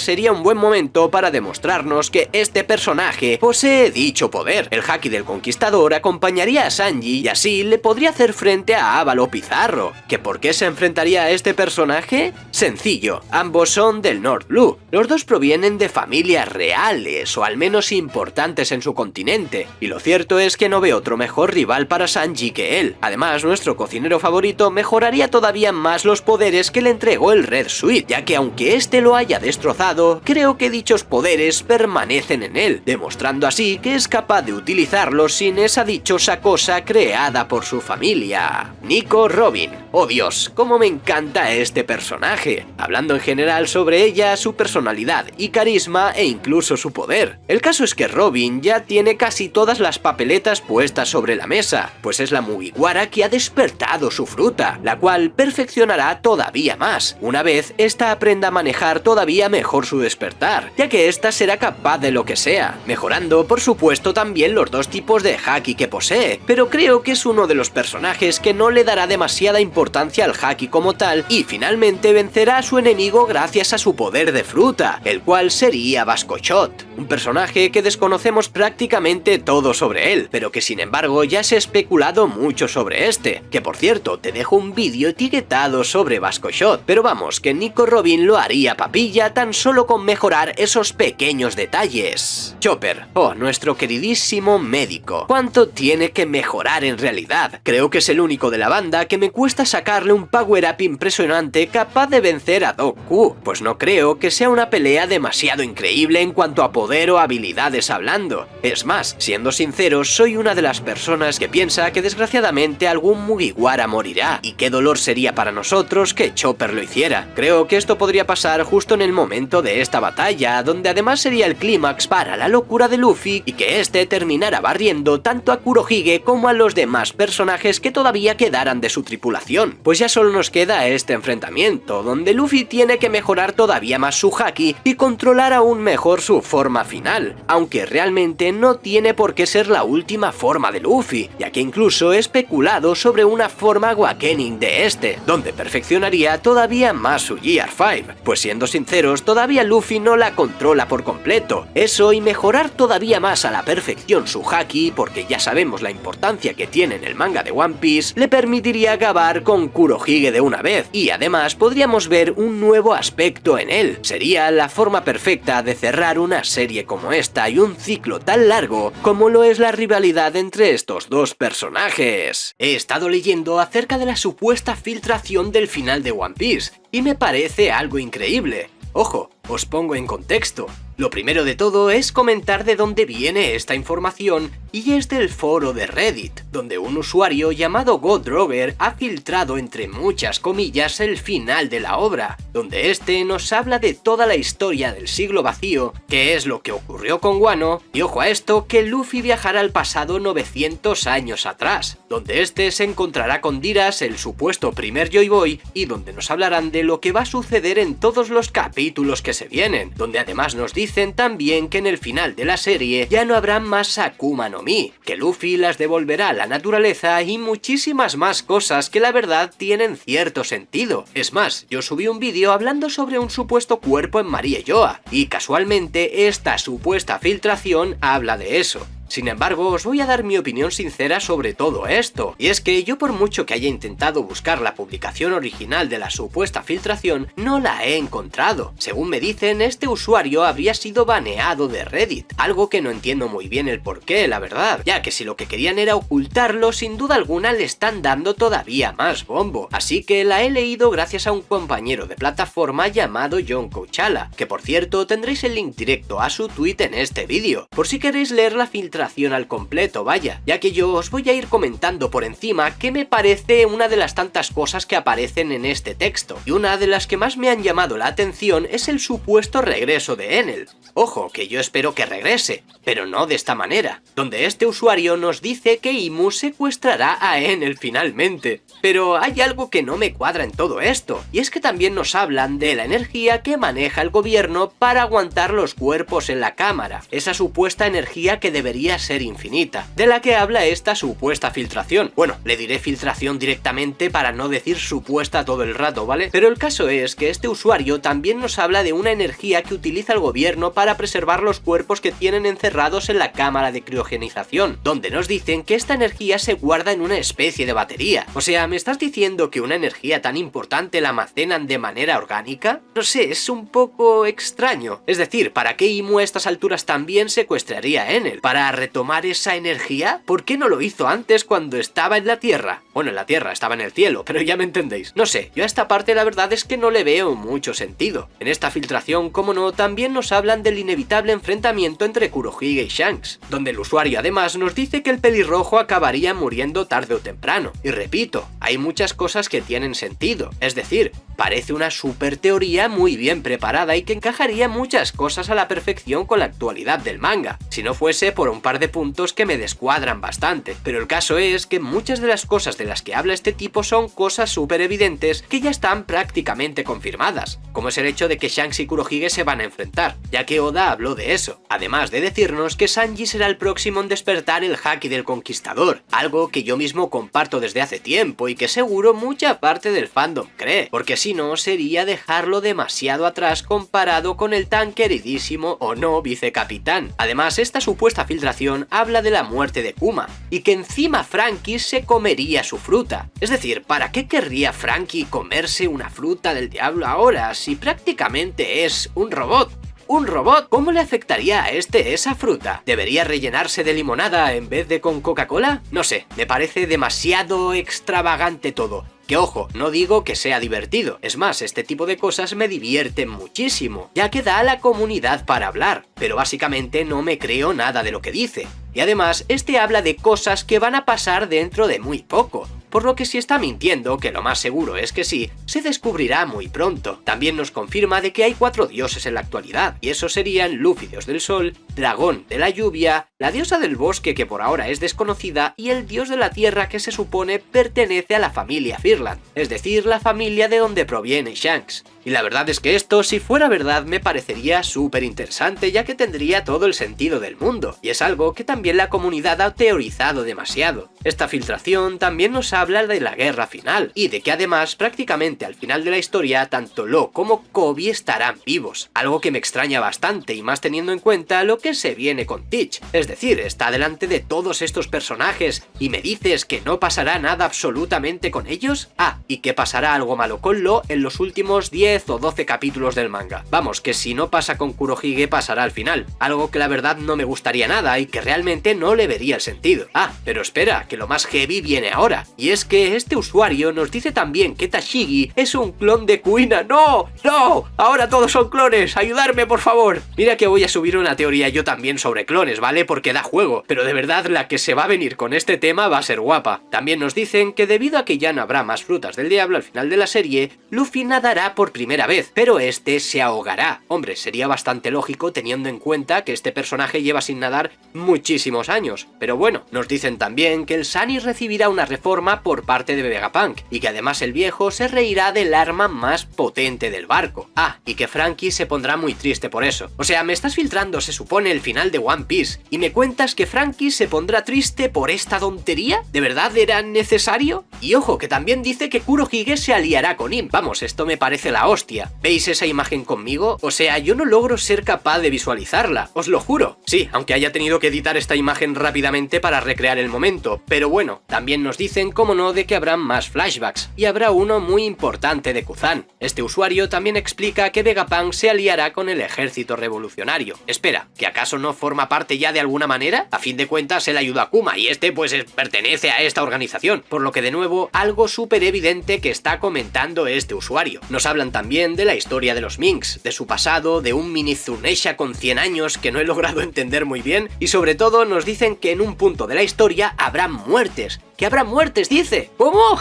sería un buen momento para demostrarnos que este personaje posee dicho poder. El haki del conquistador acompañaría a Sanji y así le podría hacer frente a Ávalo Pizarro. ¿Que por qué se enfrentaría a este personaje? Sencillo, ambos son del North Blue. Los dos provienen de familias reales, o al menos importantes en su continente, y lo cierto es que no veo otro mejor rival para Sanji que él. Además, nuestro cocinero favorito mejoraría todavía más los poderes que le entregó el Red Suit, ya que aunque este lo haya destrozado, creo que dichos poderes permanecen en él, demostrando así que es capaz de utilizarlos sin esa dichosa cosa creada por su familia. Nico Robin. Oh Dios, cómo me encanta este personaje, hablando en general sobre ella, su personalidad y carisma e incluso su poder. El caso es que Robin ya tiene casi todas las papeletas puestas sobre la mesa, pues es la Mugiwara que ha despertado su fruta, la cual perfeccionará todavía más, una vez esta aprenda a manejar todavía mejor su despertar, ya que esta será capaz de lo que sea, mejorando por supuesto también los dos tipos de haki que posee, pero creo que es uno de los personajes que no le dará demasiada importancia al haki como tal y finalmente vencerá a su enemigo gracias a su poder de fruta, el cual sería Bascochot, un personaje que desconocemos prácticamente todo sobre él, pero que sin embargo ya se ha especulado mucho sobre este, que por cierto te dejo un vídeo etiquetado sobre Bascochot, pero vamos, que Nico Robin lo haría papilla tan solo con mejorar esos pequeños detalles. Chopper, oh, nuestro queridísimo médico, ¿cuánto tiene que mejorar en realidad? Creo que es el único de la banda que me cuesta sacarle un power-up impresionante capaz de vencer a Dooku, pues no creo que sea una pelea demasiado increíble en cuanto a poder o habilidades hablando. Es más, siendo sinceros, soy una de las personas que piensa que desgraciadamente algún Mugiwara morirá, y qué dolor sería para nosotros que Chopper lo hiciera. Creo que esto podría pasar justo en el momento de esta batalla, donde además sería el clímax para la locura de Luffy y que este terminara barriendo tanto a Kurohige como a los demás personajes que todavía quedaran de su tripulación. Pues ya solo nos queda este enfrentamiento, donde Luffy tiene que mejorar todavía más su haki y controlar aún mejor su forma final, aunque realmente no tiene por qué ser la última forma de Luffy, ya que incluso he especulado sobre una forma Awakening de este, donde perfeccionaría todavía más su Gear 5, pues siendo sinceros, todavía Luffy no la controla por completo. Eso y mejorar todavía más a la perfección su haki, porque ya sabemos la importancia que tiene en el manga de One Piece, le permitiría acabar con Kurohige de una vez, y además podríamos ver un nuevo aspecto en él. Sería la forma perfecta de cerrar una serie como esta y un ciclo tan largo como lo es la rivalidad entre estos dos personajes. He estado leyendo acerca de la supuesta filtración del final de One Piece, y me parece algo increíble. Ojo, os pongo en contexto. Lo primero de todo es comentar de dónde viene esta información, y es del foro de Reddit, donde un usuario llamado GoDrogger ha filtrado entre muchas comillas el final de la obra, donde este nos habla de toda la historia del siglo vacío, que es lo que ocurrió con Wano, y ojo a esto, que Luffy viajará al pasado 900 años atrás, donde este se encontrará con Diras, el supuesto primer Joy Boy, y donde nos hablarán de lo que va a suceder en todos los capítulos que se vienen, donde además nos dicen también que en el final de la serie ya no habrá más Akuma no Mi, que Luffy las devolverá a la naturaleza y muchísimas más cosas que la verdad tienen cierto sentido. Es más, yo subí un vídeo hablando sobre un supuesto cuerpo en Marie Yoa, y casualmente esta supuesta filtración habla de eso. Sin embargo, os voy a dar mi opinión sincera sobre todo esto, y es que yo, por mucho que haya intentado buscar la publicación original de la supuesta filtración, no la he encontrado. Según me dicen, este usuario habría sido baneado de Reddit, algo que no entiendo muy bien el porqué, la verdad, ya que si lo que querían era ocultarlo, sin duda alguna le están dando todavía más bombo, así que la he leído gracias a un compañero de plataforma llamado John Coachala, que por cierto tendréis el link directo a su tweet en este vídeo, por si queréis leer la filtración al completo, vaya, ya que yo os voy a ir comentando por encima qué me parece una de las tantas cosas que aparecen en este texto, y una de las que más me han llamado la atención es el supuesto regreso de Enel. Ojo, que yo espero que regrese, pero no de esta manera, donde este usuario nos dice que Imu secuestrará a Enel finalmente. Pero hay algo que no me cuadra en todo esto, y es que también nos hablan de la energía que maneja el gobierno para aguantar los cuerpos en la cámara, esa supuesta energía que debería ser infinita, de la que habla esta supuesta filtración. Bueno, le diré filtración directamente para no decir supuesta todo el rato, ¿vale? Pero el caso es que este usuario también nos habla de una energía que utiliza el gobierno para preservar los cuerpos que tienen encerrados en la cámara de criogenización, donde nos dicen que esta energía se guarda en una especie de batería. O sea, ¿me estás diciendo que una energía tan importante la almacenan de manera orgánica? No sé, es un poco extraño. Es decir, ¿para qué Imu a estas alturas también secuestraría a Enel? ¿Para retomar esa energía? ¿Por qué no lo hizo antes cuando estaba en la Tierra? Bueno, en la Tierra, estaba en el cielo, pero ya me entendéis. No sé, yo a esta parte la verdad es que no le veo mucho sentido. En esta filtración, como no, también nos hablan del inevitable enfrentamiento entre Kurohige y Shanks, donde el usuario además nos dice que el pelirrojo acabaría muriendo tarde o temprano. Y repito, hay muchas cosas que tienen sentido, es decir, parece una super teoría muy bien preparada y que encajaría muchas cosas a la perfección con la actualidad del manga, si no fuese por un par de puntos que me descuadran bastante. Pero el caso es que muchas de las cosas de las que habla este tipo son cosas súper evidentes que ya están prácticamente confirmadas, como es el hecho de que Shanks y Kurohige se van a enfrentar, ya que Oda habló de eso, además de decirnos que Sanji será el próximo en despertar el haki del conquistador, algo que yo mismo comparto desde hace tiempo y que seguro mucha parte del fandom cree, porque si no sería dejarlo demasiado atrás comparado con el tan queridísimo o no vicecapitán. Además, esta supuesta filtración habla de la muerte de Kuma, y que encima Franky se comería su fruta. Es decir, ¿para qué querría Franky comerse una fruta del diablo ahora si prácticamente es un robot? ¿Un robot? ¿Cómo le afectaría a este esa fruta? ¿Debería rellenarse de limonada en vez de con Coca-Cola? No sé, me parece demasiado extravagante todo. Que ojo, no digo que sea divertido, es más, este tipo de cosas me divierten muchísimo, ya que da a la comunidad para hablar, pero básicamente no me creo nada de lo que dice. Y además, este habla de cosas que van a pasar dentro de muy poco, por lo que si está mintiendo, que lo más seguro es que sí, se descubrirá muy pronto. También nos confirma de que hay 4 dioses en la actualidad, y esos serían Luffy, dios del sol, Dragón de la lluvia, la diosa del bosque que por ahora es desconocida y el dios de la tierra que se supone pertenece a la familia Firland, es decir, la familia de donde proviene Shanks. Y la verdad es que esto, si fuera verdad, me parecería súper interesante, ya que tendría todo el sentido del mundo, y es algo que también la comunidad ha teorizado demasiado. Esta filtración también nos habla de la guerra final, y de que además prácticamente al final de la historia tanto Law como Kobe estarán vivos, algo que me extraña bastante y más teniendo en cuenta lo que se viene con Teach, es decir, está delante de todos estos personajes y me dices que no pasará nada absolutamente con ellos. Ah, y que pasará algo malo con Law en los últimos 10 o 12 capítulos del manga. Vamos, que si no pasa con Kurohige pasará al final, algo que la verdad no me gustaría nada y que realmente no le vería el sentido. Ah, pero espera, que lo más heavy viene ahora, y es que este usuario nos dice también que Tashigi es un clon de Kuina. ¡No! ¡No! ¡Ahora todos son clones! ¡Ayudarme, por favor! Mira que voy a subir una teoría yo también sobre clones, ¿vale? Porque da juego, pero de verdad la que se va a venir con este tema va a ser guapa. También nos dicen que debido a que ya no habrá más frutas del diablo al final de la serie, Luffy nadará por primera vez, pero este se ahogará. Hombre, sería bastante lógico teniendo en cuenta que este personaje lleva sin nadar muchísimos años, pero bueno, nos dicen también que el Sunny recibirá una reforma por parte de Vegapunk, y que además el viejo se reirá del arma más potente del barco. Ah, y que Franky se pondrá muy triste por eso. O sea, me estás filtrando, se supone, el final de One Piece, y me cuentas que Franky se pondrá triste por esta tontería. ¿De verdad era necesario? Y ojo, que también dice que Kurohige se aliará con Im. Vamos, esto me parece la hostia. ¿Veis esa imagen conmigo? O sea, yo no logro ser capaz de visualizarla, os lo juro. Sí, aunque haya tenido que editar esta imagen rápidamente para recrear el momento, pero bueno, también nos dicen, como no, de que habrá más flashbacks, y habrá uno muy importante de Kuzan. Este usuario también explica que Vegapunk se aliará con el ejército revolucionario. Espera, ¿que acaso no forma parte ya de alguna manera? A fin de cuentas él ayuda a Kuma y este pues pertenece a esta organización, por lo que de nuevo algo súper evidente que está comentando este usuario. Nos hablan también de la historia de los Minks, de su pasado, de un mini Zunesha con 100 años que no he logrado entender muy bien, y sobre todo nos dicen que en un punto de la historia habrá muertes. ¿Que habrá muertes, dice? ¿Cómo?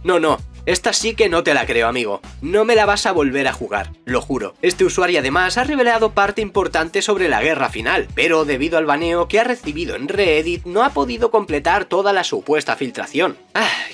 No. Esta sí que no te la creo, amigo. No me la vas a volver a jugar, lo juro. Este usuario además ha revelado parte importante sobre la guerra final, pero debido al baneo que ha recibido en Reddit no ha podido completar toda la supuesta filtración.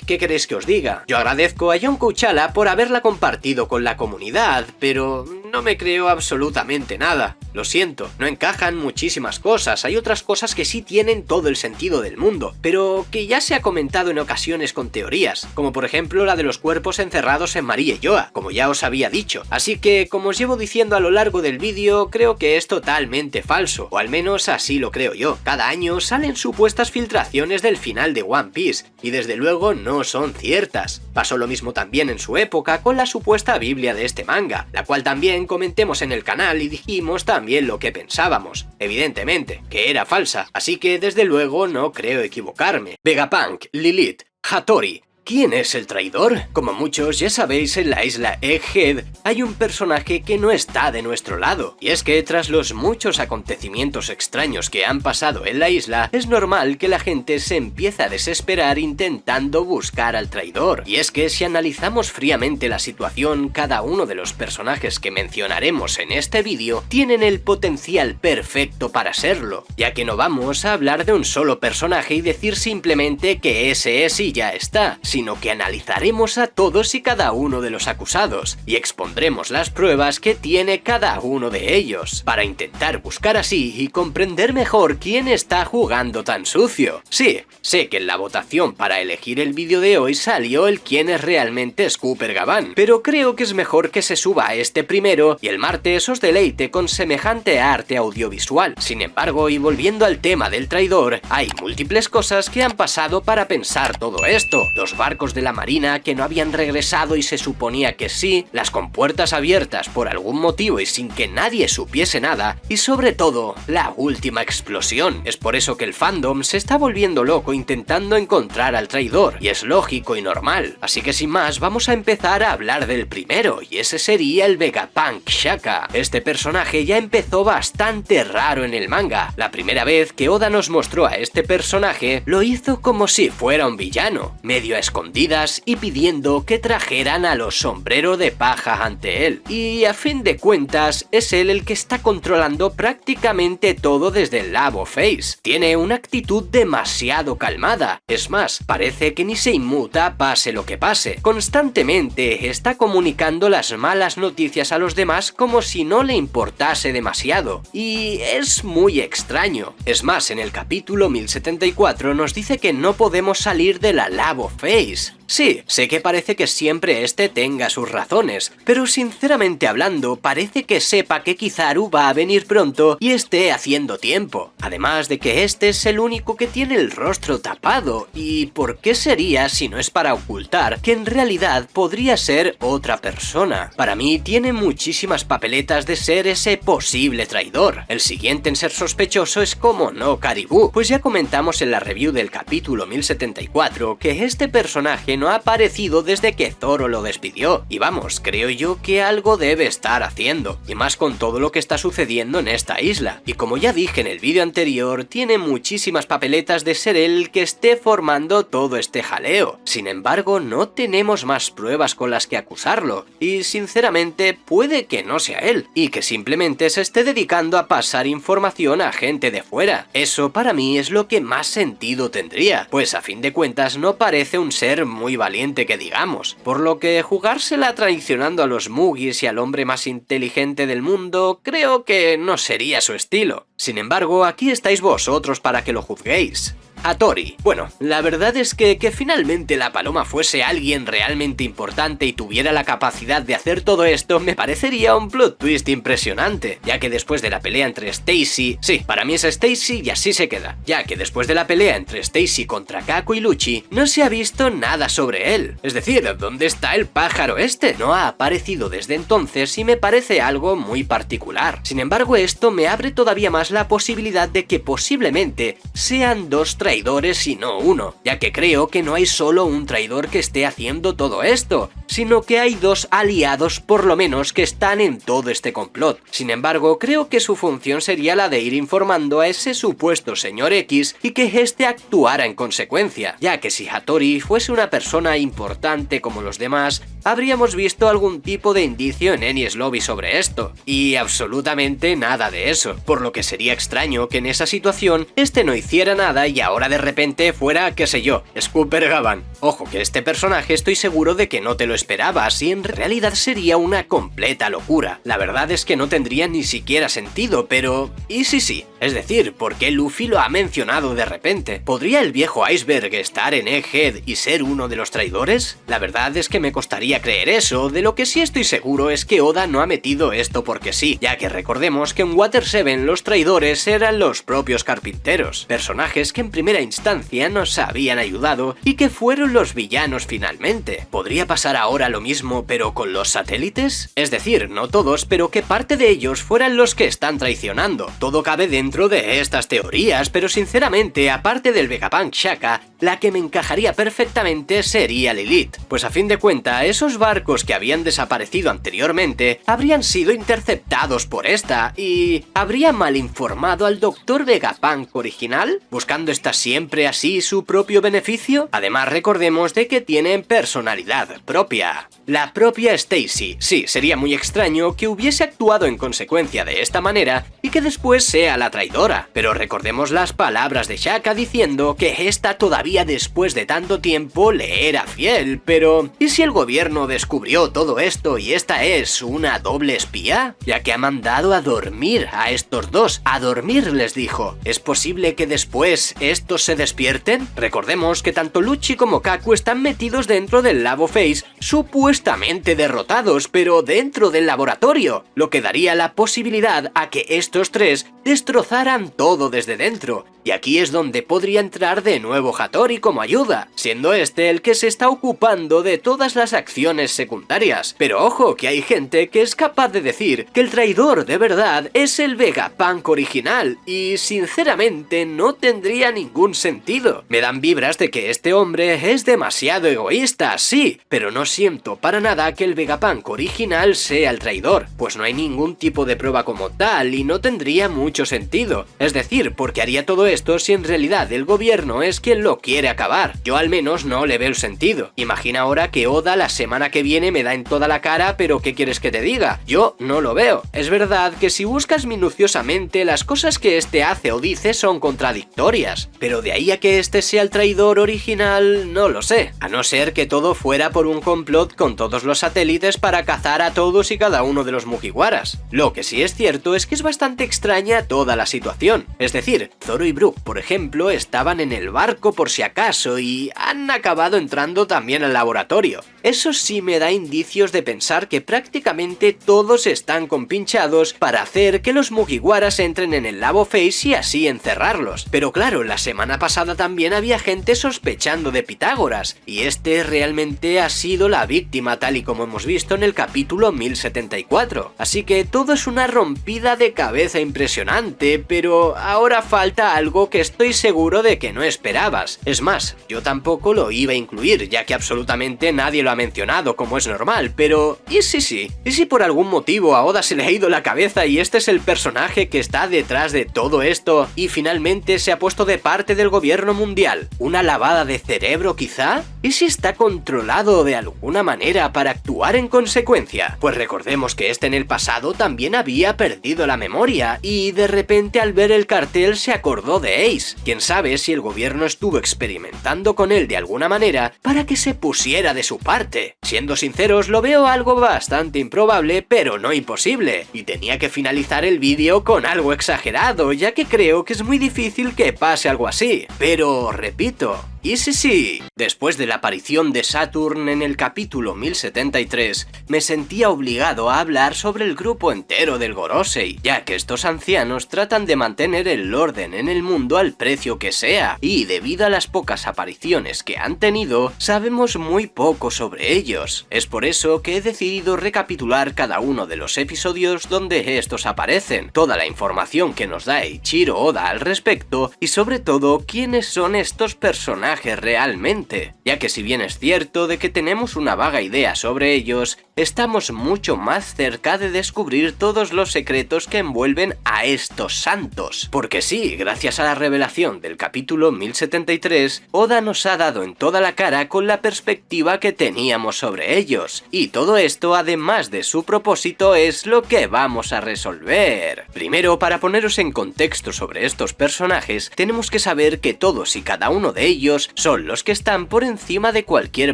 ¿Qué queréis que os diga? Yo agradezco a John Kuchala por haberla compartido con la comunidad, pero no me creo absolutamente nada. Lo siento, no encajan muchísimas cosas, hay otras cosas que sí tienen todo el sentido del mundo, pero que ya se ha comentado en ocasiones con teorías, como por ejemplo la de los cuerpos encerrados en Marie Yoa, como ya os había dicho. Así que, como os llevo diciendo a lo largo del vídeo, creo que es totalmente falso, o al menos así lo creo yo. Cada año salen supuestas filtraciones del final de One Piece, y desde luego no son ciertas. Pasó lo mismo también en su época con la supuesta Biblia de este manga, la cual también comentemos en el canal y dijimos también lo que pensábamos. Evidentemente, que era falsa, así que desde luego no creo equivocarme. Vegapunk, Lilith, Hattori. ¿Quién es el traidor? Como muchos ya sabéis, en la isla Egghead hay un personaje que no está de nuestro lado. Y es que tras los muchos acontecimientos extraños que han pasado en la isla, es normal que la gente se empiece a desesperar intentando buscar al traidor. Y es que si analizamos fríamente la situación, cada uno de los personajes que mencionaremos en este vídeo tienen el potencial perfecto para serlo, ya que no vamos a hablar de un solo personaje y decir simplemente que ese es y ya está, sino que analizaremos a todos y cada uno de los acusados y expondremos las pruebas que tiene cada uno de ellos, para intentar buscar así y comprender mejor quién está jugando tan sucio. Sí, sé que en la votación para elegir el vídeo de hoy salió el quién es realmente Scooper Gabán, pero creo que es mejor que se suba a este primero y el martes os deleite con semejante arte audiovisual. Sin embargo, y volviendo al tema del traidor, hay múltiples cosas que han pasado para pensar todo esto. Los barcos barcos de la marina que no habían regresado y se suponía que sí, las compuertas abiertas por algún motivo y sin que nadie supiese nada, y sobre todo, la última explosión. Es por eso que el fandom se está volviendo loco intentando encontrar al traidor, y es lógico y normal. Así que sin más, vamos a empezar a hablar del primero, y ese sería el Vegapunk Shaka. Este personaje ya empezó bastante raro en el manga. La primera vez que Oda nos mostró a este personaje, lo hizo como si fuera un villano, medio a escondidas y pidiendo que trajeran a los Sombrero de Paja ante él. Y a fin de cuentas, es él el que está controlando prácticamente todo desde el Labo Face. Tiene una actitud demasiado calmada, es más, parece que ni se inmuta pase lo que pase. Constantemente está comunicando las malas noticias a los demás como si no le importase demasiado, y es muy extraño. Es más, en el capítulo 1074 nos dice que no podemos salir de la Labo Face. Sí, sé que parece que siempre este tenga sus razones, pero sinceramente hablando, parece que sepa que Kizaru va a venir pronto y esté haciendo tiempo. Además de que este es el único que tiene el rostro tapado, ¿y por qué sería si no es para ocultar que en realidad podría ser otra persona? Para mí tiene muchísimas papeletas de ser ese posible traidor. El siguiente en ser sospechoso es como no Caribou, pues ya comentamos en la review del capítulo 1074 que este personaje no ha aparecido desde que Zoro lo despidió, y vamos, creo yo que algo debe estar haciendo, y más con todo lo que está sucediendo en esta isla, y como ya dije en el vídeo anterior, tiene muchísimas papeletas de ser él el que esté formando todo este jaleo. Sin embargo, no tenemos más pruebas con las que acusarlo, y sinceramente puede que no sea él, y que simplemente se esté dedicando a pasar información a gente de fuera. Eso para mí es lo que más sentido tendría, pues a fin de cuentas no parece un ser muy valiente que digamos, por lo que jugársela traicionando a los Mugis y al hombre más inteligente del mundo creo que no sería su estilo. Sin embargo, aquí estáis vosotros para que lo juzguéis. Hattori. Bueno, la verdad es que finalmente la paloma fuese alguien realmente importante y tuviera la capacidad de hacer todo esto me parecería un plot twist impresionante, ya que después de la pelea entre Stacy, sí, para mí es Stacy y así se queda, ya que después de la pelea entre Stacy contra Kaku y Lucci no se ha visto nada sobre él. Es decir, ¿dónde está el pájaro este? No ha aparecido desde entonces y me parece algo muy particular. Sin embargo, esto me abre todavía más la posibilidad de que posiblemente sean dos traidores y no uno, ya que creo que no hay solo un traidor que esté haciendo todo esto, sino que hay dos aliados por lo menos que están en todo este complot. Sin embargo, creo que su función sería la de ir informando a ese supuesto señor X y que éste actuara en consecuencia, ya que si Hattori fuese una persona importante como los demás, habríamos visto algún tipo de indicio en Enies Lobby sobre esto, y absolutamente nada de eso, por lo que sería extraño que en esa situación este no hiciera nada y ahora de repente fuera, qué sé yo, Scooper Gavan. Ojo, que este personaje estoy seguro de que no te lo esperabas y en realidad sería una completa locura. La verdad es que no tendría ni siquiera sentido, pero... ¿y sí? Es decir, ¿por qué Luffy lo ha mencionado de repente? ¿Podría el viejo Iceberg estar en Egghead y ser uno de los traidores? La verdad es que me costaría creer eso, de lo que sí estoy seguro es que Oda no ha metido esto porque sí, ya que recordemos que en Water 7 los traidores eran los propios carpinteros, personajes que en primera instancia nos habían ayudado y que fueron los villanos finalmente. ¿Podría pasar ahora lo mismo pero con los satélites? Es decir, no todos, pero que parte de ellos fueran los que están traicionando. Todo cabe dentro de estas teorías, pero sinceramente, aparte del Vegapunk Shaka, la que me encajaría perfectamente sería Lilith, pues a fin de cuentas, esos barcos que habían desaparecido anteriormente habrían sido interceptados por esta y... ¿habría mal informado al Dr. Vegapunk original? ¿Buscando esta siempre así su propio beneficio? Además recordemos de que tienen personalidad propia. La propia Stacy, sí, sería muy extraño que hubiese actuado en consecuencia de esta manera y que después sea la traidora, pero recordemos las palabras de Shaka diciendo que esta todavía después de tanto tiempo le era fiel, pero ¿y si el gobierno descubrió todo esto y esta es una doble espía? Ya que ha mandado a dormir a estos dos, a dormir les dijo. ¿Es posible que después estos se despierten? Recordemos que tanto Lucci como Kaku están metidos dentro del Labo Face, supuestamente derrotados, pero dentro del laboratorio, lo que daría la posibilidad a que estos tres destrozaran todo desde dentro, Y aquí es donde podría entrar de nuevo Hattori como ayuda, siendo este el que se está ocupando de todas las acciones secundarias. Pero ojo, que hay gente que es capaz de decir que el traidor de verdad es el Vegapunk original, y sinceramente no tendría ningún sentido. Me dan vibras de que este hombre es demasiado egoísta, sí, pero no siento para nada que el Vegapunk original sea el traidor, pues no hay ningún tipo de prueba como tal y no tendría mucho sentido. Es decir, porque haría todo esto si en realidad el gobierno es quien lo quiere acabar. Yo al menos no le veo el sentido. Imagina ahora que Oda la semana que viene me da en toda la cara, pero ¿qué quieres que te diga? Yo no lo veo. Es verdad que si buscas minuciosamente, las cosas que este hace o dice son contradictorias, pero de ahí a que este sea el traidor original, no lo sé. A no ser que todo fuera por un complot con todos los satélites para cazar a todos y cada uno de los Mugiwaras. Lo que sí es cierto es que es bastante extraña toda la situación. Es decir, Zoro y Brook, por ejemplo, estaban en el barco por si acaso y han acabado entrando también al laboratorio. Eso sí me da indicios de pensar que prácticamente todos están compinchados para hacer que los Mugiwaras entren en el Labo Face y así encerrarlos. Pero claro, la semana pasada también había gente sospechando de Pitágoras, y este realmente ha sido la víctima tal y como hemos visto en el capítulo 1074. Así que todo es una rompida de cabeza impresionante, pero ahora falta algo que estoy seguro de que no esperabas. Es más, yo tampoco lo iba a incluir, ya que absolutamente nadie lo ha mencionado como es normal, pero ¿y si sí? ¿Y si por algún motivo a Oda se le ha ido la cabeza y este es el personaje que está detrás de todo esto y finalmente se ha puesto de parte del gobierno mundial? ¿Una lavada de cerebro quizá? ¿Y si está controlado de alguna manera para actuar en consecuencia? Pues recordemos que este en el pasado también había perdido la memoria y de repente al ver el cartel se acordó de Ace. Quién sabe si el gobierno estuvo experimentando con él de alguna manera para que se pusiera de su parte. Siendo sinceros, lo veo algo bastante improbable, pero no imposible, y tenía que finalizar el vídeo con algo exagerado, ya que creo que es muy difícil que pase algo así. Pero repito, y sí, después de la aparición de Saturn en el capítulo 1073, me sentía obligado a hablar sobre el grupo entero del Gorosei, ya que estos ancianos tratan de mantener el orden en el mundo al precio que sea, y debido a las pocas apariciones que han tenido, sabemos muy poco sobre ellos. Es por eso que he decidido recapitular cada uno de los episodios donde estos aparecen, toda la información que nos da Eiichiro Oda al respecto, y sobre todo quiénes son estos personajes realmente, ya que si bien es cierto de que tenemos una vaga idea sobre ellos, estamos mucho más cerca de descubrir todos los secretos que envuelven a estos santos. Porque sí, gracias a la revelación del capítulo 1073, Oda nos ha dado en toda la cara con la perspectiva que teníamos sobre ellos, y todo esto además de su propósito es lo que vamos a resolver. Primero, para poneros en contexto sobre estos personajes, tenemos que saber que todos y cada uno de ellos son los que están por encima de cualquier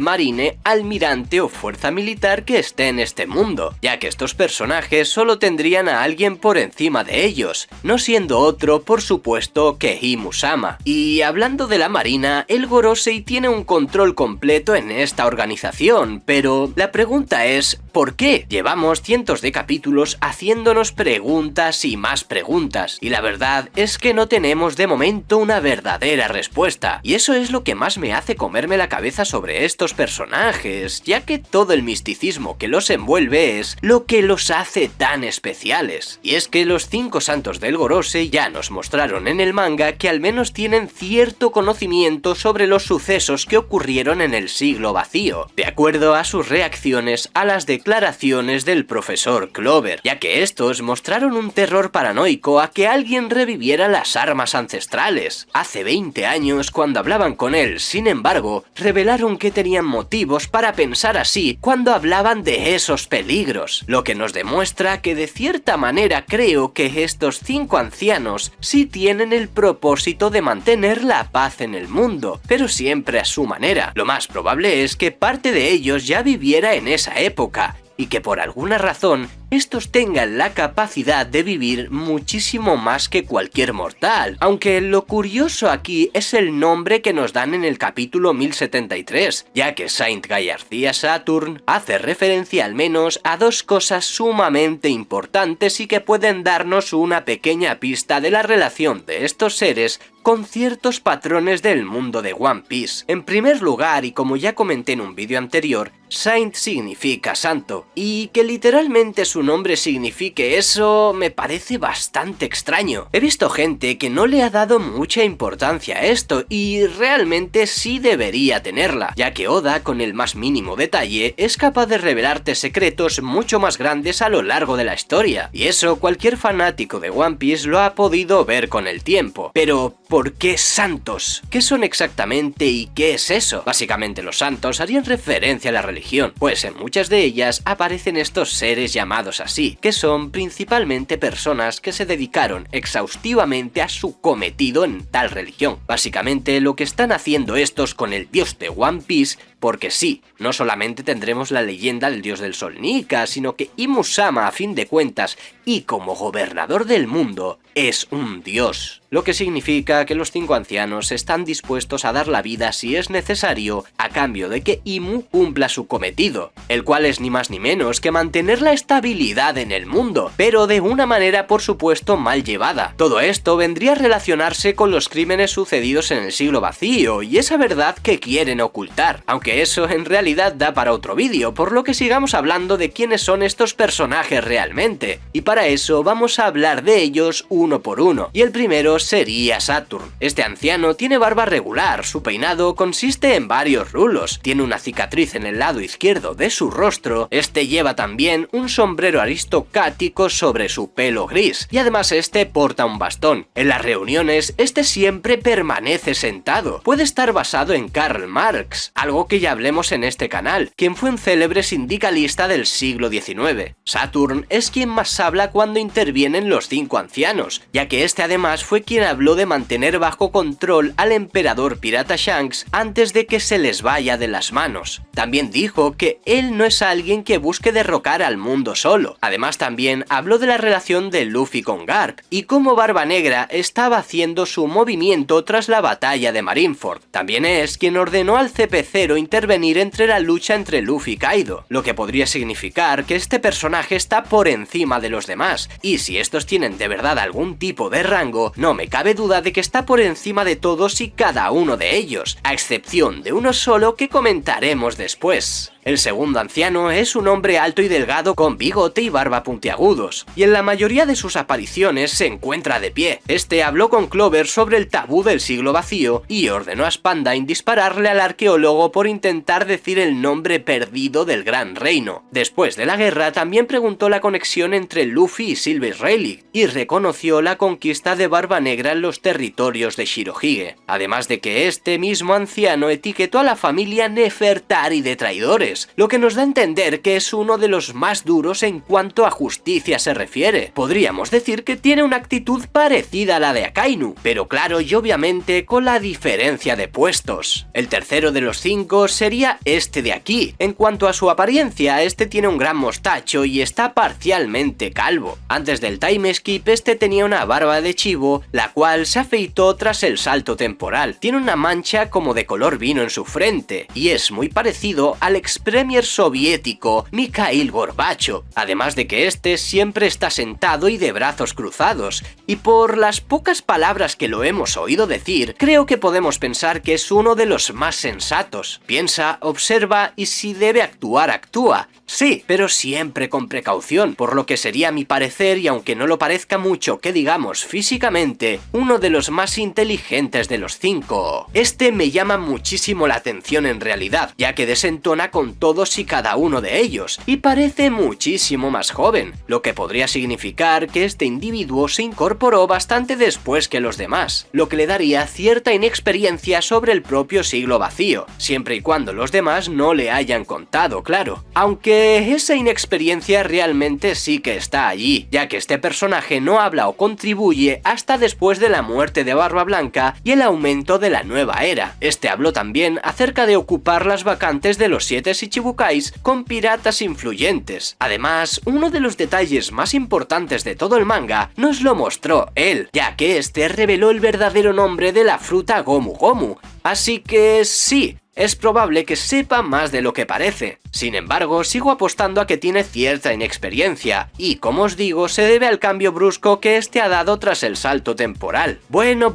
marine, almirante o fuerza militar que esté en este mundo, ya que estos personajes solo tendrían a alguien por encima de ellos, no siendo otro por supuesto que Himusama. Y hablando de la marina, el Gorosei tiene un control completo en esta organización, pero la pregunta es ¿por qué? Llevamos cientos de capítulos haciéndonos preguntas y más preguntas, y la verdad es que no tenemos de momento una verdadera respuesta, y eso es lo que más me hace comerme la cabeza sobre estos personajes, ya que todo el misticismo que los envuelve es lo que los hace tan especiales. Y es que los 5 santos del Gorosei ya nos mostraron en el manga que al menos tienen cierto conocimiento sobre los sucesos que ocurrieron en el siglo vacío, de acuerdo a sus reacciones a las declaraciones del profesor Clover, ya que estos mostraron un terror paranoico a que alguien reviviera las armas ancestrales. Hace 20 años, cuando hablaban con él, sin embargo, revelaron que tenían motivos para pensar así cuando hablaban de esos peligros, lo que nos demuestra que de cierta manera creo que estos 5 ancianos sí tienen el propósito de mantener la paz en el mundo, pero siempre a su manera. Lo más probable es que parte de ellos ya viviera en esa época, y que por alguna razón estos tengan la capacidad de vivir muchísimo más que cualquier mortal, aunque lo curioso aquí es el nombre que nos dan en el capítulo 1073, ya que Saint García Saturn hace referencia al menos a dos cosas sumamente importantes y que pueden darnos una pequeña pista de la relación de estos seres con ciertos patrones del mundo de One Piece. En primer lugar, y como ya comenté en un vídeo anterior, Saint significa santo, y que literalmente su nombre signifique eso me parece bastante extraño. He visto gente que no le ha dado mucha importancia a esto, y realmente sí debería tenerla, ya que Oda, con el más mínimo detalle, es capaz de revelarte secretos mucho más grandes a lo largo de la historia, y eso cualquier fanático de One Piece lo ha podido ver con el tiempo. Pero ¿por qué santos? ¿Qué son exactamente y qué es eso? Básicamente los santos harían referencia a la religión, pues en muchas de ellas aparecen estos seres llamados así, que son principalmente personas que se dedicaron exhaustivamente a su cometido en tal religión. Básicamente lo que están haciendo estos con el dios de One Piece, porque sí, no solamente tendremos la leyenda del dios del sol Nika, sino que Imu-sama a fin de cuentas y como gobernador del mundo es un dios. Lo que significa que los 5 ancianos están dispuestos a dar la vida si es necesario a cambio de que Imu cumpla su cometido, el cual es ni más ni menos que mantener la estabilidad en el mundo, pero de una manera por supuesto mal llevada. Todo esto vendría a relacionarse con los crímenes sucedidos en el siglo vacío y esa verdad que quieren ocultar, aunque eso en realidad da para otro vídeo, por lo que sigamos hablando de quiénes son estos personajes realmente, y para eso vamos a hablar de ellos uno por uno, y el primero sería Saturn. Este anciano tiene barba regular, su peinado consiste en varios rulos, tiene una cicatriz en el lado izquierdo de su rostro, este lleva también un sombrero aristocrático sobre su pelo gris, y además este porta un bastón. En las reuniones, este siempre permanece sentado. Puede estar basado en Karl Marx, algo que ya hablemos en este canal, quien fue un célebre sindicalista del siglo XIX. Saturn es quien más habla cuando intervienen los 5 ancianos, ya que este además fue quien habló de mantener bajo control al emperador pirata Shanks antes de que se les vaya de las manos. También dijo que él no es alguien que busque derrocar al mundo solo. Además también habló de la relación de Luffy con Garp y cómo Barba Negra estaba haciendo su movimiento tras la batalla de Marineford. También es quien ordenó al CP0 intervenir entre la lucha entre Luffy y Kaido, lo que podría significar que este personaje está por encima de los demás, y si estos tienen de verdad algún tipo de rango, no me cabe duda de que está por encima de todos y cada uno de ellos, a excepción de uno solo que comentaremos después. El segundo anciano es un hombre alto y delgado con bigote y barba puntiagudos, y en la mayoría de sus apariciones se encuentra de pie. Este habló con Clover sobre el tabú del siglo vacío y ordenó a Spandine dispararle al arqueólogo por intentar decir el nombre perdido del Gran Reino. Después de la guerra también preguntó la conexión entre Luffy y Silver Rayleigh y reconoció la conquista de Barba Negra en los territorios de Shirohige, además de que este mismo anciano etiquetó a la familia Nefertari de traidores, lo que nos da a entender que es uno de los más duros en cuanto a justicia se refiere. Podríamos decir que tiene una actitud parecida a la de Akainu, pero claro y obviamente con la diferencia de puestos. El tercero de los 5 sería este de aquí. En cuanto a su apariencia, este tiene un gran mostacho y está parcialmente calvo. Antes del time skip, este tenía una barba de chivo, la cual se afeitó tras el salto temporal. Tiene una mancha como de color vino en su frente, y es muy parecido al ex premier soviético Mikhail Gorbachev, además de que este siempre está sentado y de brazos cruzados, y por las pocas palabras que lo hemos oído decir, creo que podemos pensar que es uno de los más sensatos. Piensa, observa y si debe actuar, actúa. Sí, pero siempre con precaución, por lo que sería mi parecer, y aunque no lo parezca mucho que digamos físicamente, uno de los más inteligentes de los 5. Este me llama muchísimo la atención en realidad, ya que desentona con todos y cada uno de ellos, y parece muchísimo más joven, lo que podría significar que este individuo se incorporó bastante después que los demás, lo que le daría cierta inexperiencia sobre el propio siglo vacío, siempre y cuando los demás no le hayan contado, claro. Aunque esa inexperiencia realmente sí que está allí, ya que este personaje no habla o contribuye hasta después de la muerte de Barba Blanca y el aumento de la nueva era. Este habló también acerca de ocupar las vacantes de los 7 marines y chibukais con piratas influyentes. Además, uno de los detalles más importantes de todo el manga nos lo mostró él, ya que este reveló el verdadero nombre de la fruta Gomu Gomu. Así que sí, es probable que sepa más de lo que parece. Sin embargo, sigo apostando a que tiene cierta inexperiencia, y como os digo, se debe al cambio brusco que este ha dado tras el salto temporal. Bueno,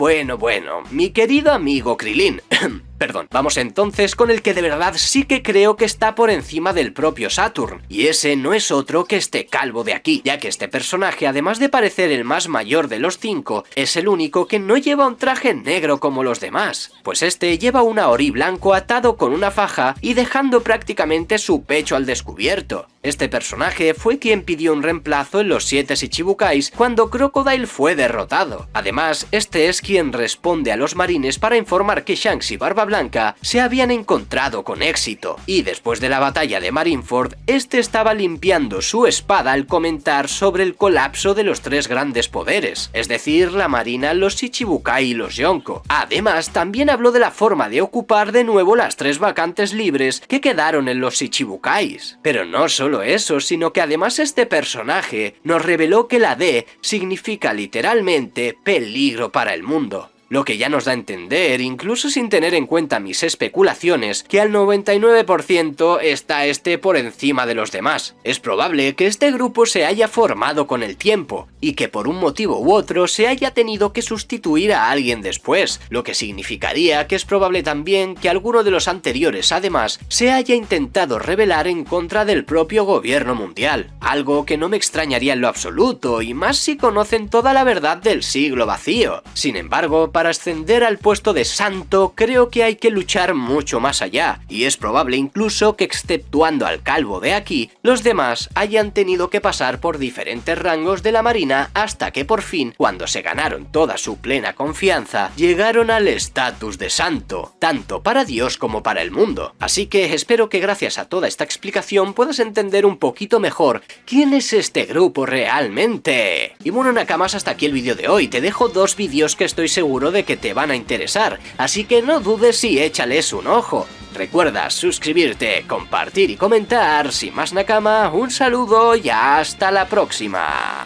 mi querido amigo Krilin. Perdón, vamos entonces con el que de verdad sí que creo que está por encima del propio Saturn, y ese no es otro que este calvo de aquí, ya que este personaje, además de parecer el más mayor de los 5, es el único que no lleva un traje negro como los demás, pues este lleva un ori blanco atado con una faja y dejando prácticamente su pecho al descubierto. Este personaje fue quien pidió un reemplazo en los 7 Shichibukais cuando Crocodile fue derrotado. Además, este es quien responde a los marines para informar que Shanks y Barba Blanca se habían encontrado con éxito, y después de la batalla de Marineford, este estaba limpiando su espada al comentar sobre el colapso de los 3 grandes poderes, es decir, la marina, los Shichibukai y los Yonko. Además, también habló de la forma de ocupar de nuevo las 3 vacantes libres que quedaron en los Shichibukais. Pero no solo eso, sino que además este personaje nos reveló que la D significa literalmente peligro para el mundo. Lo que ya nos da a entender, incluso sin tener en cuenta mis especulaciones, que al 99% está este por encima de los demás. Es probable que este grupo se haya formado con el tiempo, y que por un motivo u otro se haya tenido que sustituir a alguien después, lo que significaría que es probable también que alguno de los anteriores además se haya intentado rebelar en contra del propio gobierno mundial, algo que no me extrañaría en lo absoluto, y más si conocen toda la verdad del siglo vacío. Sin embargo, para ascender al puesto de santo creo que hay que luchar mucho más allá, y es probable incluso que exceptuando al calvo de aquí, los demás hayan tenido que pasar por diferentes rangos de la marina hasta que por fin, cuando se ganaron toda su plena confianza, llegaron al estatus de santo, tanto para Dios como para el mundo. Así que espero que gracias a toda esta explicación puedas entender un poquito mejor quién es este grupo realmente. Y bueno, Nakamas, hasta aquí el vídeo de hoy. Te dejo 2 vídeos que estoy seguro de que te van a interesar, así que no dudes y échales un ojo. Recuerda suscribirte, compartir y comentar. Sin más, Nakama, un saludo y hasta la próxima.